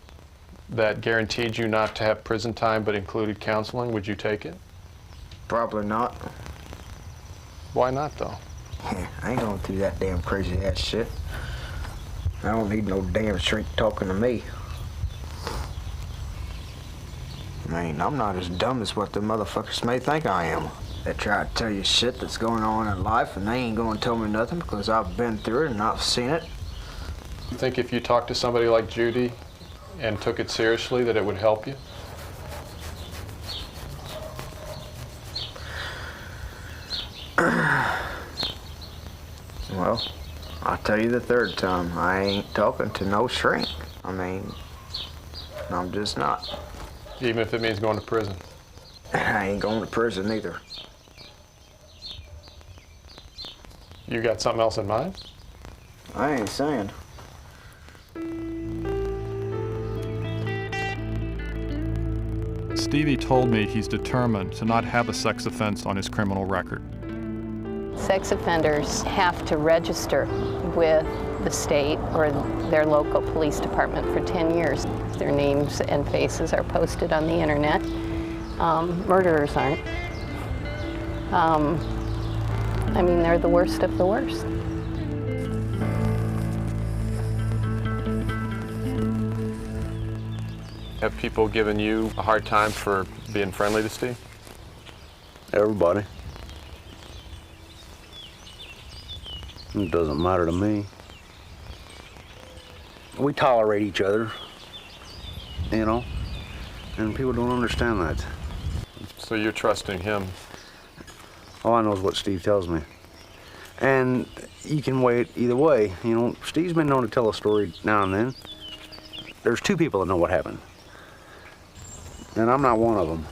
[SPEAKER 2] that guaranteed you not to have prison time but included counseling, would you take it?
[SPEAKER 4] Probably not.
[SPEAKER 2] Why not, though?
[SPEAKER 4] I ain't going through that damn crazy ass shit. I don't need no damn shrink talking to me. I mean, I'm not as dumb as what the motherfuckers may think I am. They try to tell you shit that's going on in life, and they ain't going to tell me nothing because I've been through it and I've seen it.
[SPEAKER 2] You think if you talked to somebody like Judy and took it seriously that it would help you?
[SPEAKER 4] Well, I'll tell you the third time, I ain't talking to no shrink. I mean, I'm just not.
[SPEAKER 2] Even if it means going to prison?
[SPEAKER 4] I ain't going to prison either.
[SPEAKER 2] You got something else in mind?
[SPEAKER 4] I ain't saying.
[SPEAKER 2] Stevie told me he's determined to not have a sex offense on his criminal record.
[SPEAKER 8] Sex offenders have to register with the state or their local police department for 10 years. Their names and faces are posted on the internet. Murderers aren't. I mean, they're the worst of the worst.
[SPEAKER 2] Have people given you a hard time for being friendly to Steve?
[SPEAKER 22] Everybody. It doesn't matter to me. We tolerate each other, you know, and people don't understand that.
[SPEAKER 2] So you're trusting him?
[SPEAKER 22] All I know is what Steve tells me. And you can weigh it either way. You know, Steve's been known to tell a story now and then. There's two people that know what happened. And I'm not one of them.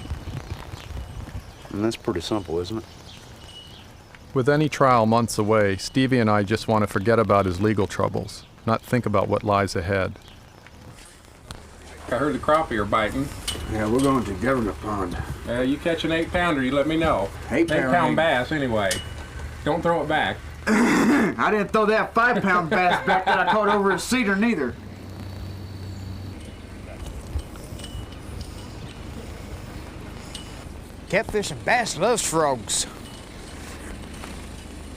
[SPEAKER 22] And that's pretty simple, isn't it?
[SPEAKER 2] With any trial months away, Stevie and I just want to forget about his legal troubles, not think about what lies ahead.
[SPEAKER 1] I heard the crappie are biting.
[SPEAKER 4] Yeah, we're going to Government Pond.
[SPEAKER 1] You catch an 8-pounder, you let me know. 8-pound bass, anyway. Don't throw it back.
[SPEAKER 4] I didn't throw that 5-pound bass back that I caught over at Cedar neither.
[SPEAKER 9] Catfish and bass loves frogs.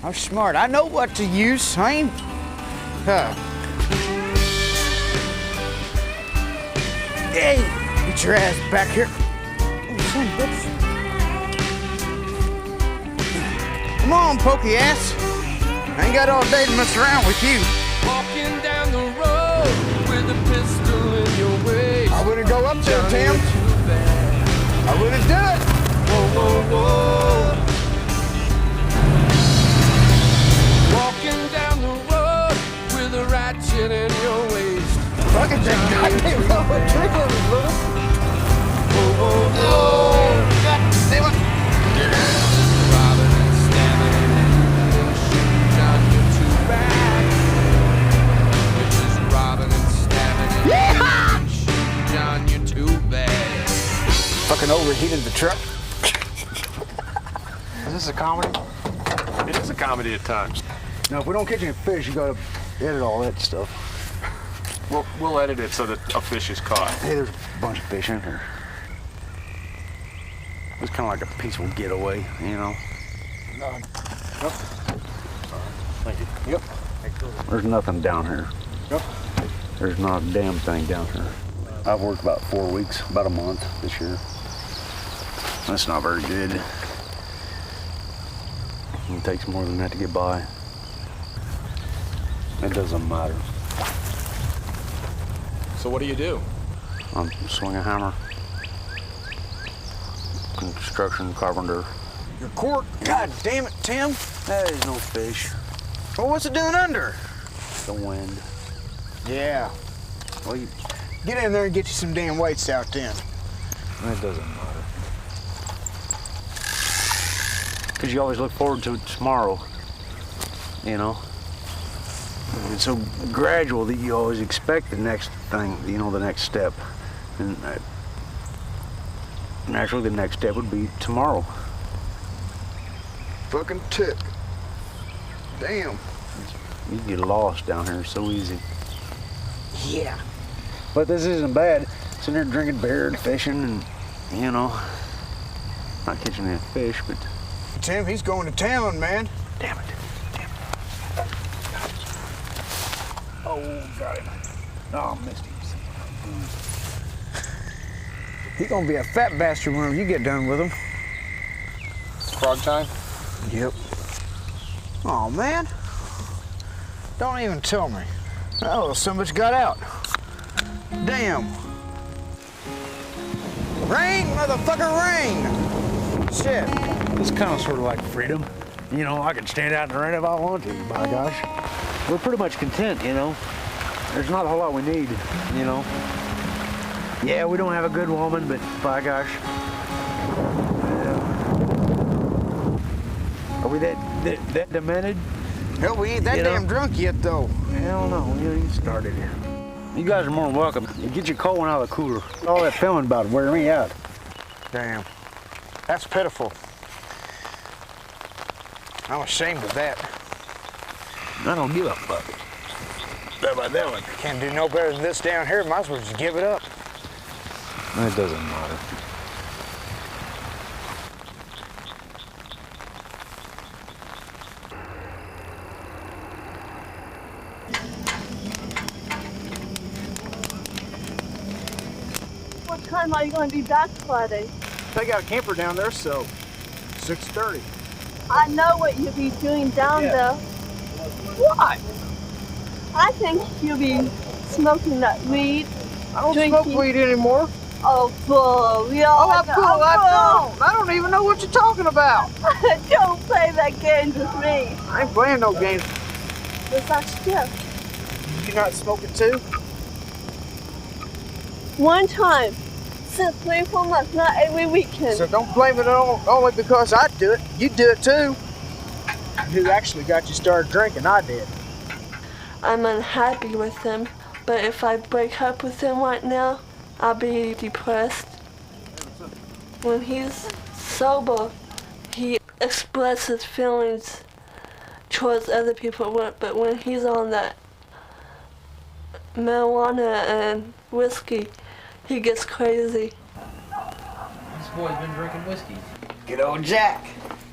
[SPEAKER 9] I'm smart. I know what to use. I ain't. Hey, get your ass back here. Oh, son of a bitch. Come on, pokey ass. I ain't got all day to mess around with you.
[SPEAKER 23] Walking down the road with a pistol in your waist.
[SPEAKER 9] I wouldn't go up there, Tim. I wouldn't do it.
[SPEAKER 23] Whoa, whoa, whoa. Walking down the road with a ratchet in your waist.
[SPEAKER 9] Look at that goddamn rubber trickle, little.
[SPEAKER 23] Whoa, whoa, whoa.
[SPEAKER 9] God damn it.
[SPEAKER 23] Robbing and stabbing and shooting on your two back. Which is robbing and stabbing and shooting on your two back.
[SPEAKER 9] Fucking overheated the truck.
[SPEAKER 12] Is this a comedy? It is a comedy at times.
[SPEAKER 22] Now, if we don't catch any fish, you gotta edit all that stuff.
[SPEAKER 12] We'll edit it so that a fish is caught.
[SPEAKER 22] Hey, there's a bunch of fish in here. It's kind of like a peaceful getaway, you know?
[SPEAKER 12] Yep. Thank you.
[SPEAKER 22] Yep. There's nothing down here.
[SPEAKER 12] Yep.
[SPEAKER 22] There's not a damn thing down here. I've worked about 4 weeks, about a month this year. That's not very good. It takes more than that to get by. It doesn't matter.
[SPEAKER 2] So what do you do?
[SPEAKER 22] I'm swing a hammer. Construction carpenter.
[SPEAKER 9] Your cork. God damn it, Tim.
[SPEAKER 22] There's no fish.
[SPEAKER 9] Well, what's it doing under?
[SPEAKER 22] The wind.
[SPEAKER 9] Yeah.
[SPEAKER 22] Well, you...
[SPEAKER 9] Get in there and get you some damn weights out then.
[SPEAKER 22] It doesn't matter. Because you always look forward to tomorrow, you know? It's so gradual that you always expect the next thing, you know, the next step. And naturally, the next step would be tomorrow.
[SPEAKER 9] Fucking tick. Damn.
[SPEAKER 22] You get lost down here so easy.
[SPEAKER 9] Yeah.
[SPEAKER 22] But this isn't bad. Sitting there drinking beer and fishing and, you know, not catching any fish, but...
[SPEAKER 9] Tim, he's going to town, man.
[SPEAKER 22] Damn it.
[SPEAKER 9] Oh, got him. Oh, missed him. He's gonna be a fat bastard whenever you get done with him.
[SPEAKER 12] Frog time?
[SPEAKER 9] Yep. Oh, man. Don't even tell me. Oh, so much got out. Damn. Rain, motherfucker, rain! Shit.
[SPEAKER 22] It's kind of sort of like freedom. You know, I can stand out in the rain if I want to, by gosh. We're pretty much content, you know. There's not a whole lot we need, you know. Yeah, we don't have a good woman, but by gosh. Yeah. Are we that demented?
[SPEAKER 9] Hell, we ain't that damn drunk yet, though.
[SPEAKER 22] Hell no, we ain't started here. You guys are more than welcome. You get your cold one out of the cooler. All that filming about it wear me out.
[SPEAKER 9] Damn. That's pitiful. I'm ashamed of that.
[SPEAKER 22] I don't give a fuck.
[SPEAKER 9] About that one. Can't do no better than this down here. Might as well just give it up.
[SPEAKER 22] It doesn't matter.
[SPEAKER 11] What time are you going to be back Friday?
[SPEAKER 9] They got a camper down there, so 6:30.
[SPEAKER 11] I know what you'll be doing down there.
[SPEAKER 9] What?
[SPEAKER 11] I think you'll be smoking that weed.
[SPEAKER 9] I don't smoke weed anymore.
[SPEAKER 11] Oh, bull. Yeah,
[SPEAKER 9] Oh, I'm cool. I don't even know what you're talking about.
[SPEAKER 11] Don't play that game with me.
[SPEAKER 9] I ain't playing no games.
[SPEAKER 11] What's that stuff?
[SPEAKER 9] You not smoking too?
[SPEAKER 11] One time. Since 3-4 months, not every weekend.
[SPEAKER 9] So don't blame it only because I do it. You do it too. Who actually got you started drinking? I did.
[SPEAKER 11] I'm unhappy with him, but if I break up with him right now, I'll be depressed. When he's sober, he expresses feelings towards other people, but when he's on that marijuana and whiskey, he gets crazy.
[SPEAKER 21] This boy's been drinking whiskey.
[SPEAKER 9] Good old Jack.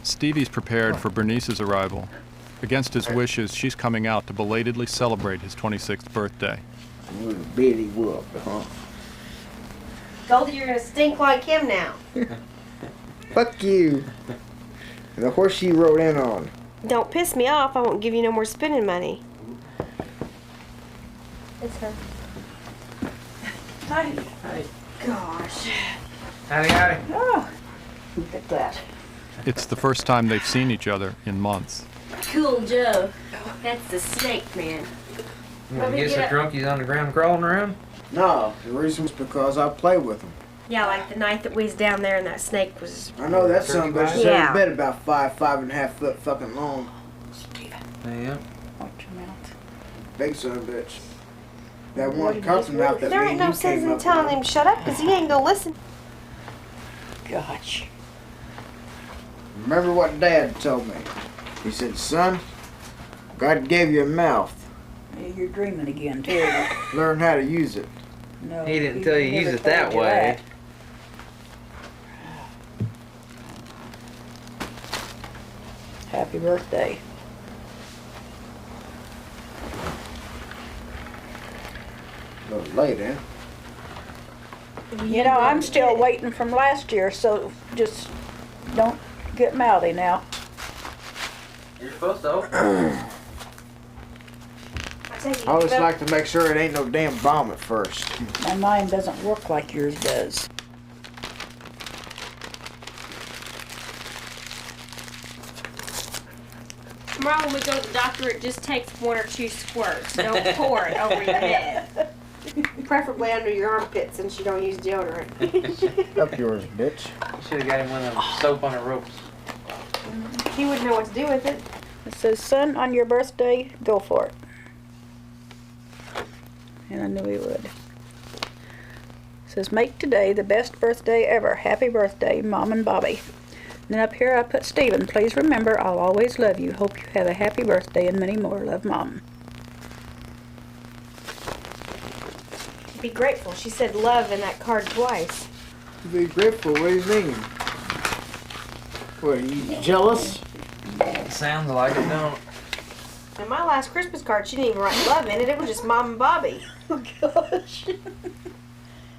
[SPEAKER 2] Stevie's prepared for Bernice's arrival. Against his wishes, she's coming out to belatedly celebrate his 26th birthday.
[SPEAKER 9] You bitty whoop, huh?
[SPEAKER 3] Goldie, you're gonna stink like him now.
[SPEAKER 9] Fuck you. The horse you rode in on.
[SPEAKER 3] Don't piss me off. I won't give you no more spending money. It's her.
[SPEAKER 21] Hi. Hi.
[SPEAKER 3] Gosh.
[SPEAKER 21] Howdy, howdy.
[SPEAKER 5] Oh, look at that.
[SPEAKER 2] It's the first time they've seen each other in months.
[SPEAKER 3] Cool Joe. That's the snake man.
[SPEAKER 21] When you get so drunk he's on the ground crawling around?
[SPEAKER 9] No, the reason was because I play with him.
[SPEAKER 3] Yeah, like the night that we was down there and that snake was...
[SPEAKER 9] I know that son of a bitch is
[SPEAKER 3] Yeah.
[SPEAKER 9] every bit about 5.5 foot fucking long.
[SPEAKER 21] Yeah.
[SPEAKER 5] Watch your mouth.
[SPEAKER 9] Big son of a bitch. That one company out that
[SPEAKER 3] There
[SPEAKER 9] me
[SPEAKER 3] ain't
[SPEAKER 9] and
[SPEAKER 3] no
[SPEAKER 9] you
[SPEAKER 3] sense
[SPEAKER 9] came
[SPEAKER 3] in
[SPEAKER 9] up
[SPEAKER 3] telling
[SPEAKER 9] with.
[SPEAKER 3] him to shut up because he ain't gonna listen.
[SPEAKER 5] Gosh.
[SPEAKER 9] Remember what Dad told me? He said, son, God gave you a mouth.
[SPEAKER 5] Yeah, you're dreaming again, too.
[SPEAKER 9] Learn how to use it.
[SPEAKER 5] No,
[SPEAKER 21] He didn't tell you to use
[SPEAKER 5] never
[SPEAKER 21] it that
[SPEAKER 5] told you
[SPEAKER 21] way.
[SPEAKER 5] Happy birthday.
[SPEAKER 9] A little late, eh?
[SPEAKER 5] You know, I'm still waiting from last year, so just don't get mouthy now.
[SPEAKER 21] You're supposed to.
[SPEAKER 9] I always like to make sure it ain't no damn bomb at first.
[SPEAKER 5] My mind doesn't work like yours does.
[SPEAKER 3] Tomorrow when we go to the doctor, it just takes 1 or 2 squirts. Don't pour it over your head. Preferably under your armpits since you don't use deodorant.
[SPEAKER 9] Up yours, bitch.
[SPEAKER 21] You should have got him one of them soap on the ropes.
[SPEAKER 3] He wouldn't know what to do with it.
[SPEAKER 5] It says, son, on your birthday, go for it. And I knew he would. It says, make today the best birthday ever. Happy birthday, Mom and Bobby. And then up here I put Stephen. Please remember, I'll always love you. Hope you have a happy birthday and many more. Love, Mom.
[SPEAKER 3] Be grateful. She said love in that card twice.
[SPEAKER 9] Be grateful, what do you mean? What, are you jealous?
[SPEAKER 21] Sounds like it, don't.
[SPEAKER 3] In my last Christmas card, she didn't even write love in it. It was just Mom and Bobby.
[SPEAKER 5] Oh, gosh.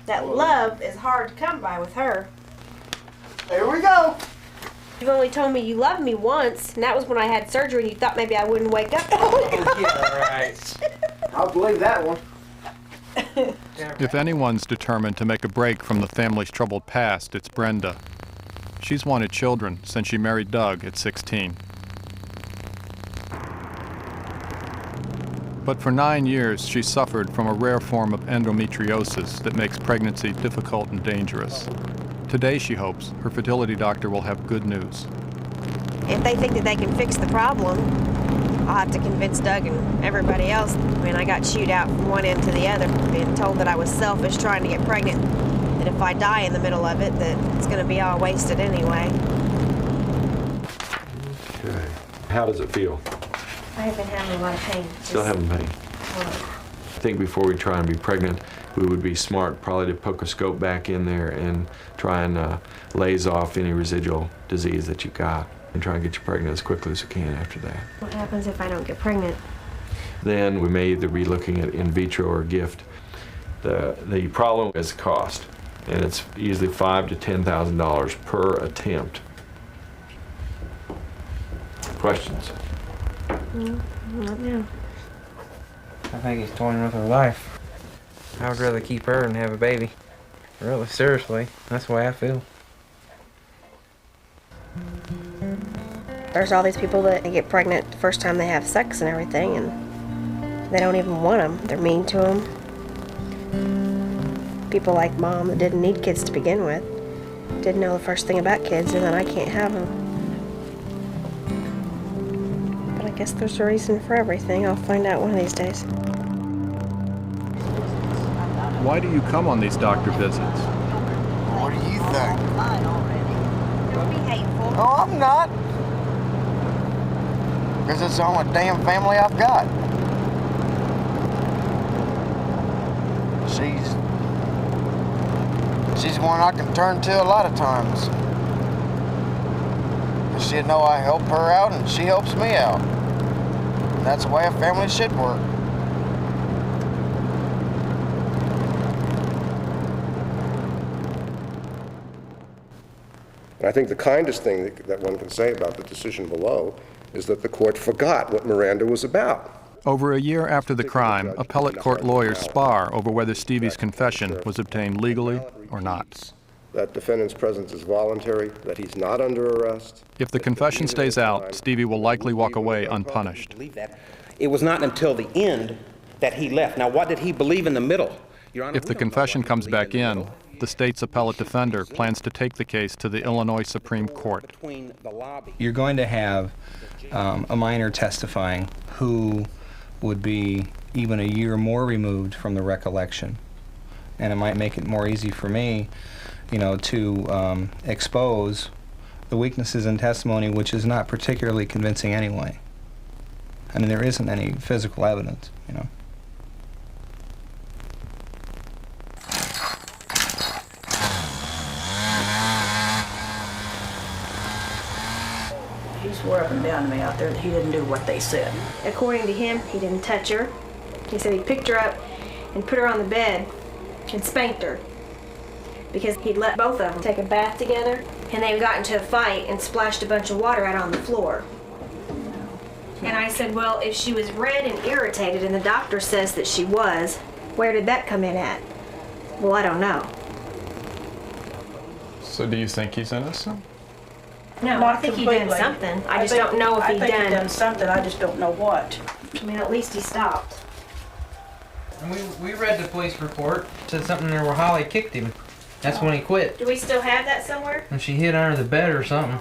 [SPEAKER 3] That love is hard to come by with her.
[SPEAKER 9] There we go.
[SPEAKER 3] You've only told me you loved me once, and that was when I had surgery and you thought maybe I wouldn't wake up.
[SPEAKER 21] Oh, yeah, right.
[SPEAKER 9] I'll believe that one.
[SPEAKER 2] If anyone's determined to make a break from the family's troubled past, it's Brenda. She's wanted children since she married Doug at 16. But for 9 years, she suffered from a rare form of endometriosis that makes pregnancy difficult and dangerous. Today, she hopes, her fertility doctor will have good news.
[SPEAKER 3] If they think that they can fix the problem, I'll have to convince Doug and everybody else. I mean, I got chewed out from one end to the other, being told that I was selfish trying to get pregnant, that if I die in the middle of it, that it's going to be all wasted anyway.
[SPEAKER 12] Okay. How does it feel?
[SPEAKER 3] I have been having a lot of pain.
[SPEAKER 12] Still having pain. I think before we try and be pregnant, we would be smart probably to poke a scope back in there and try and laze off any residual disease that you've got and try and get you pregnant as quickly as we can after that.
[SPEAKER 3] What happens if I don't get pregnant?
[SPEAKER 12] Then we may either be looking at in vitro or gift. The problem is cost, and it's usually $5,000 to $10,000 per attempt. Questions?
[SPEAKER 3] Not now.
[SPEAKER 21] I think he's toying with her life. I would rather keep her and have a baby.
[SPEAKER 10] Really, seriously, that's the way I feel.
[SPEAKER 3] There's all these people that get pregnant the first time they have sex and everything, and they don't even want them. They're mean to them. People like Mom that didn't need kids to begin with, didn't know the first thing about kids, and then I can't have them. But I guess there's a reason for everything. I'll find out one of these days.
[SPEAKER 2] Why do you come on these doctor visits?
[SPEAKER 9] What do you think?
[SPEAKER 3] Don't be hateful.
[SPEAKER 9] Oh, I'm not. Because it's the only damn family I've got. She's one I can turn to a lot of times. She'll know I help her out and she helps me out. And that's the way a family should work.
[SPEAKER 13] And I think the kindest thing that one can say about the decision below is that the court forgot what Miranda was about.
[SPEAKER 2] Over a year after the crime, appellate court lawyers spar over whether Stevie's confession was obtained legally or not.
[SPEAKER 13] That defendant's presence is voluntary, that he's not under arrest.
[SPEAKER 2] If the confession stays out, Stevie will likely walk away unpunished.
[SPEAKER 14] It was not until the end that he left. Now, what did he believe in the middle? Your Honor,
[SPEAKER 2] if the confession comes back in, the state's appellate defender plans to take the case to the Illinois Supreme Court.
[SPEAKER 19] You're going to have a minor testifying who would be even a year more removed from the recollection. And it might make it more easy for me, to expose the weaknesses in testimony, which is not particularly convincing anyway. I mean, there isn't any physical evidence,
[SPEAKER 24] He swore up and down to me out there that he didn't do what they said.
[SPEAKER 3] According to him, he didn't touch her. He said he picked her up and put her on the bed and spanked her because he'd let both of them take a bath together, and they got into a fight and splashed a bunch of water out on the floor. And I said, well, if she was red and irritated and the doctor says that she was, where did that come in at? Well, I don't know.
[SPEAKER 2] So do you think he's innocent?
[SPEAKER 3] No,
[SPEAKER 24] Not
[SPEAKER 3] I think he
[SPEAKER 24] completely.
[SPEAKER 3] done something. I just don't know if he
[SPEAKER 24] I think he
[SPEAKER 3] done
[SPEAKER 24] done something, I just don't know what.
[SPEAKER 3] I mean, at least he stopped.
[SPEAKER 10] And we read the police report, said something there where Holly kicked him. That's when he quit.
[SPEAKER 3] Do we still have that somewhere?
[SPEAKER 10] And she hid under the bed or something.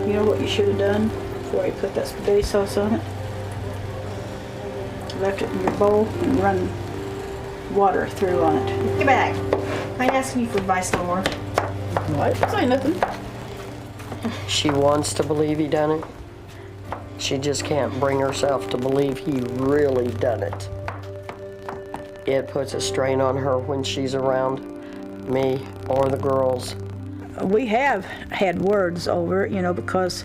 [SPEAKER 24] You know what you should have done before you put that spaghetti sauce on it? Left it in your bowl and run water through on it.
[SPEAKER 3] Get back. I ain't asking you for advice no more.
[SPEAKER 24] What? Say nothing.
[SPEAKER 20] She wants to believe he done it. She just can't bring herself to believe he really done it. It puts a strain on her when she's around me or the girls.
[SPEAKER 24] We have had words over it, because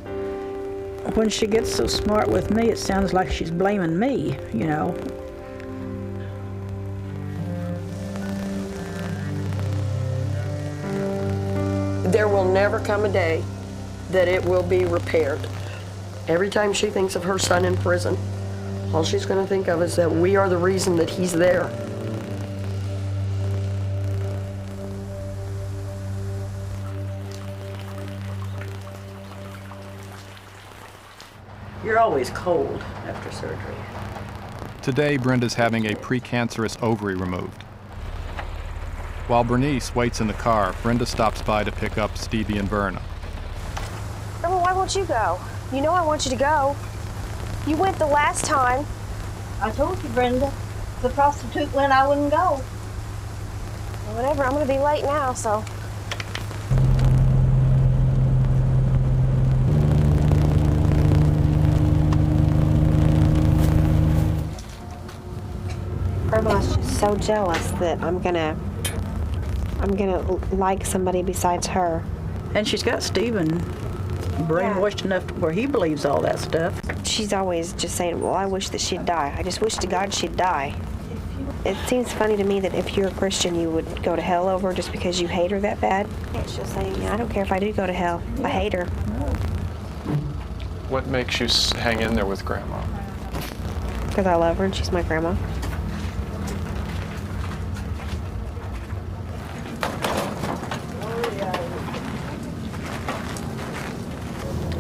[SPEAKER 24] when she gets so smart with me, it sounds like she's blaming me,
[SPEAKER 20] There will never come a day that it will be repaired. Every time she thinks of her son in prison, all she's going to think of is that we are the reason that he's there.
[SPEAKER 24] You're always cold after surgery.
[SPEAKER 2] Today, Brenda's having a precancerous ovary removed. While Bernice waits in the car, Brenda stops by to pick up Stevie and Verna.
[SPEAKER 3] Grandma, why won't you go? You know I want you to go. You went the last time.
[SPEAKER 5] I told you, Brenda. If the prostitute went, I wouldn't go.
[SPEAKER 3] Well, whatever, I'm gonna be late now, so. Grandma's just so jealous that I'm gonna like somebody besides her.
[SPEAKER 24] And she's got Stephen brainwashed enough to where he believes all that stuff.
[SPEAKER 3] She's always just saying, well, I wish that she'd die. I just wish to God she'd die. It seems funny to me that if you're a Christian, you would go to hell over her just because you hate her that bad. She'll say, I don't care if I do go to hell. I hate her.
[SPEAKER 2] What makes you hang in there with Grandma?
[SPEAKER 3] Because I love her and she's my grandma.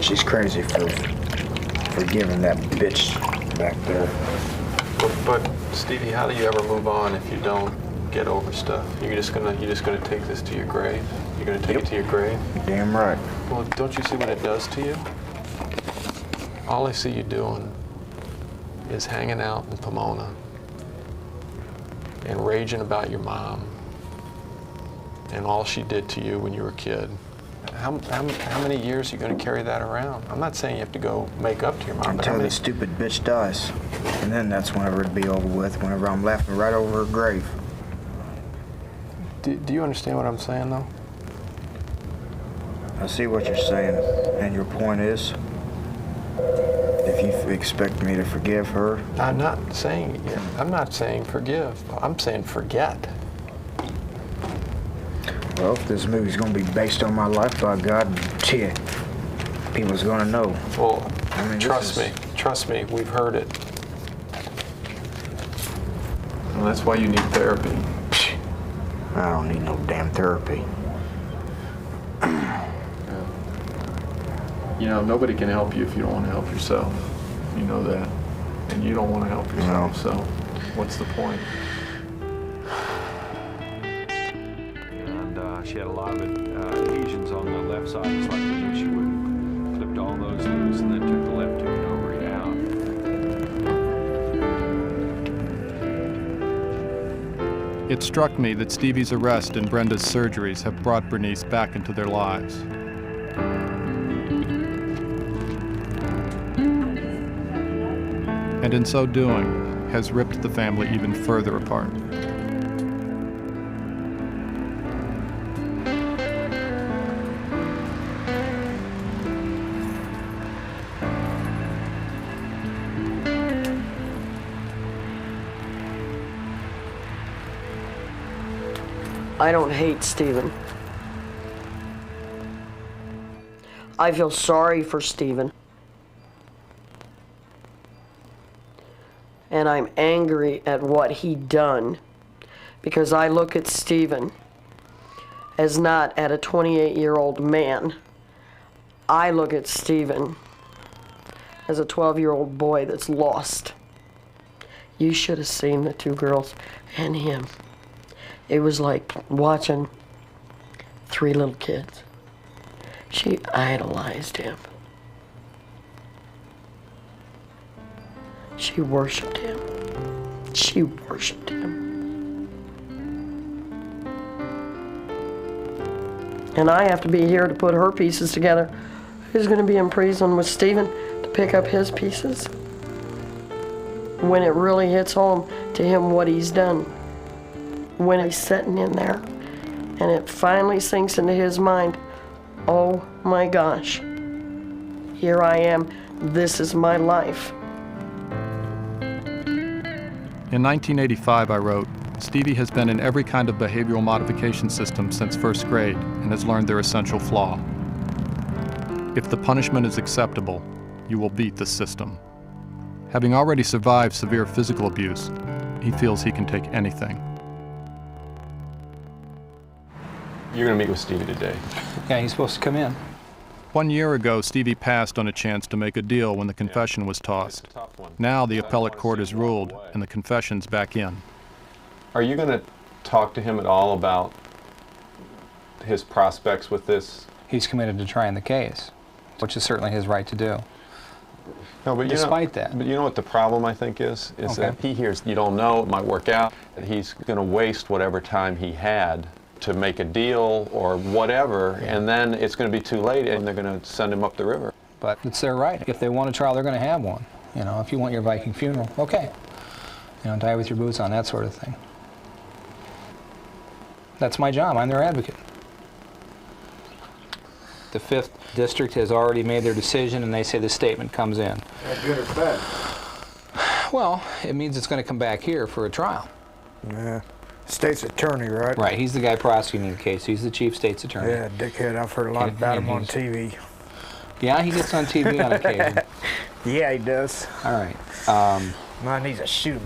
[SPEAKER 9] She's crazy for giving that bitch back there.
[SPEAKER 2] But Stevie, how do you ever move on if you don't get over stuff? You're just gonna take this to your grave? You're gonna take it to your grave?
[SPEAKER 9] Damn right.
[SPEAKER 2] Well, don't you see what it does to you? All I see you doing is hanging out in Pomona and raging about your mom and all she did to you when you were a kid. How many years are you going to carry that around? I'm not saying you have to go make up to your mom.
[SPEAKER 9] Until this stupid bitch dies. And then that's whenever it'll be over with, whenever I'm laughing right over her grave.
[SPEAKER 2] Do you understand what I'm saying, though?
[SPEAKER 9] I see what you're saying, and your point is, if you expect me to forgive her...
[SPEAKER 2] I'm not saying forgive. I'm saying forget.
[SPEAKER 9] Well, if this movie's gonna be based on my life, by God, shit, people's gonna know.
[SPEAKER 2] Well, I mean, trust me, we've heard it. And that's why you need therapy.
[SPEAKER 9] I don't need no damn therapy.
[SPEAKER 2] You know, nobody can help you if you don't want to help yourself. You know that. And you don't want to help yourself, so what's the point? She had a lot of adhesions on the left side. It's like we wish you would have clipped all those loose and then took the left tube and ovary out. It struck me that Stevie's arrest and Brenda's surgeries have brought Bernice back into their lives. And in so doing, has ripped the family even further apart.
[SPEAKER 20] I don't hate Stephen. I feel sorry for Stephen. And I'm angry at what he done because I look at Stephen as not at a 28-year-old man. I look at Stephen as a 12-year-old boy that's lost. You should have seen the two girls and him. It was like watching three little kids. She idolized him. She worshiped him. She worshiped him. And I have to be here to put her pieces together. Who's going to be in prison with Stephen to pick up his pieces? When it really hits home to him what he's done. When he's sitting in there and it finally sinks into his mind, oh my gosh, here I am, this is my life.
[SPEAKER 2] In 1985, I wrote, Stevie has been in every kind of behavioral modification system since first grade and has learned their essential flaw. If the punishment is acceptable, you will beat the system. Having already survived severe physical abuse, he feels he can take anything. You're going to meet with Stevie today.
[SPEAKER 19] Yeah, he's supposed to come in.
[SPEAKER 2] 1 year ago, Stevie passed on a chance to make a deal when the confession was tossed. Now the appellate court has ruled, and the confession's back in. Are you going to talk to him at all about his prospects with this?
[SPEAKER 19] He's committed to trying the case, which is certainly his right to do.
[SPEAKER 2] No, but
[SPEAKER 19] despite that.
[SPEAKER 2] But you know what the problem, I think, is that he hears, you don't know, it might work out, that he's going to waste whatever time he had to make a deal or whatever, and then it's going to be too late and they're going to send him up the river.
[SPEAKER 19] But it's their right. If they want a trial, they're going to have one. You know, if you want your Viking funeral, okay. You know, die with your boots on, that sort of thing. That's my job. I'm their advocate. The 5th District has already made their decision, and they say the statement comes in.
[SPEAKER 9] That's good or bad?
[SPEAKER 19] Well, it means it's going to come back here for a trial.
[SPEAKER 9] Yeah. State's attorney, right?
[SPEAKER 19] Right. He's the guy prosecuting the case. He's the chief state's attorney.
[SPEAKER 9] Yeah, dickhead. I've heard a lot about him on TV.
[SPEAKER 19] Yeah, he gets on TV on occasion.
[SPEAKER 9] Yeah, he does.
[SPEAKER 19] All right.
[SPEAKER 9] Mine needs a shoe.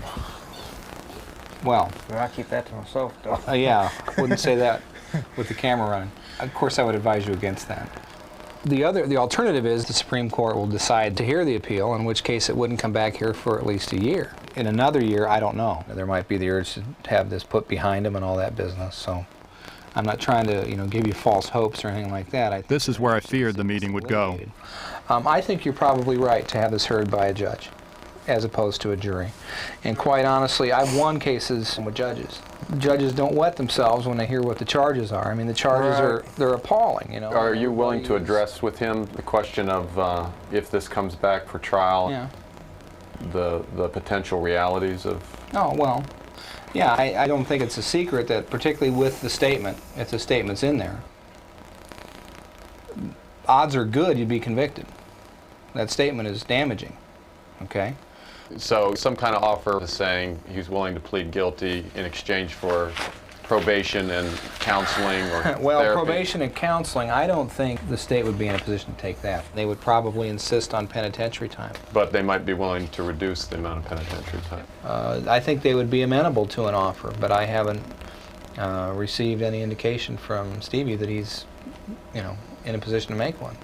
[SPEAKER 19] Well,
[SPEAKER 9] I keep that to myself, though.
[SPEAKER 19] yeah, I wouldn't say that with the camera running. Of course, I would advise you against that. The alternative is the Supreme Court will decide to hear the appeal, in which case it wouldn't come back here for at least a year. In another year, I don't know. There might be the urge to have this put behind him and all that business, so I'm not trying to, give you false hopes or anything like that.
[SPEAKER 2] This is where I feared the meeting would go.
[SPEAKER 19] I think you're probably right to have this heard by a judge, as opposed to a jury. And quite honestly, I've won cases with judges. Judges don't wet themselves when they hear what the charges are. I mean, the charges they're appalling,
[SPEAKER 2] Are you willing to address with him the question of if this comes back for trial, the potential realities of...
[SPEAKER 19] Oh, well, yeah, I don't think it's a secret that, particularly with the statement, if the statement's in there, odds are good you'd be convicted. That statement is damaging, okay?
[SPEAKER 2] So some kind of offer saying he's willing to plead guilty in exchange for probation and counseling or
[SPEAKER 19] well,
[SPEAKER 2] therapy.
[SPEAKER 19] Probation and counseling, I don't think the state would be in a position to take that. They would probably insist on penitentiary time.
[SPEAKER 2] But they might be willing to reduce the amount of penitentiary time.
[SPEAKER 19] I think they would be amenable to an offer, but I haven't received any indication from Stevie that he's, in a position to make one.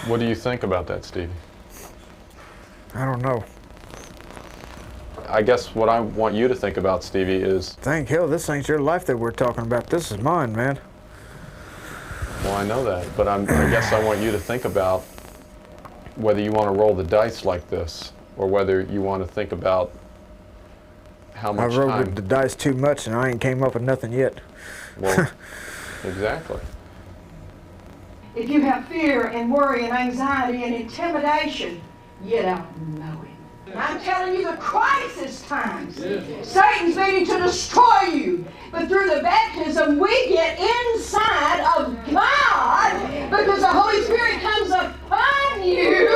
[SPEAKER 2] What do you think about that, Stevie?
[SPEAKER 9] I don't know.
[SPEAKER 2] I guess what I want you to think about, Stevie, is...
[SPEAKER 9] Thank hell this ain't your life that we're talking about. This is mine, man.
[SPEAKER 2] Well, I know that, but I guess I want you to think about whether you want to roll the dice like this, or whether you want to think about how much time...
[SPEAKER 9] I rolled the dice too much and I ain't came up with nothing yet.
[SPEAKER 2] Well, exactly.
[SPEAKER 7] If you have fear and worry and anxiety and intimidation, you don't know him. I'm telling you, the crisis times. Satan's meaning to destroy you. But through the baptism, we get inside of God because the Holy Spirit comes upon you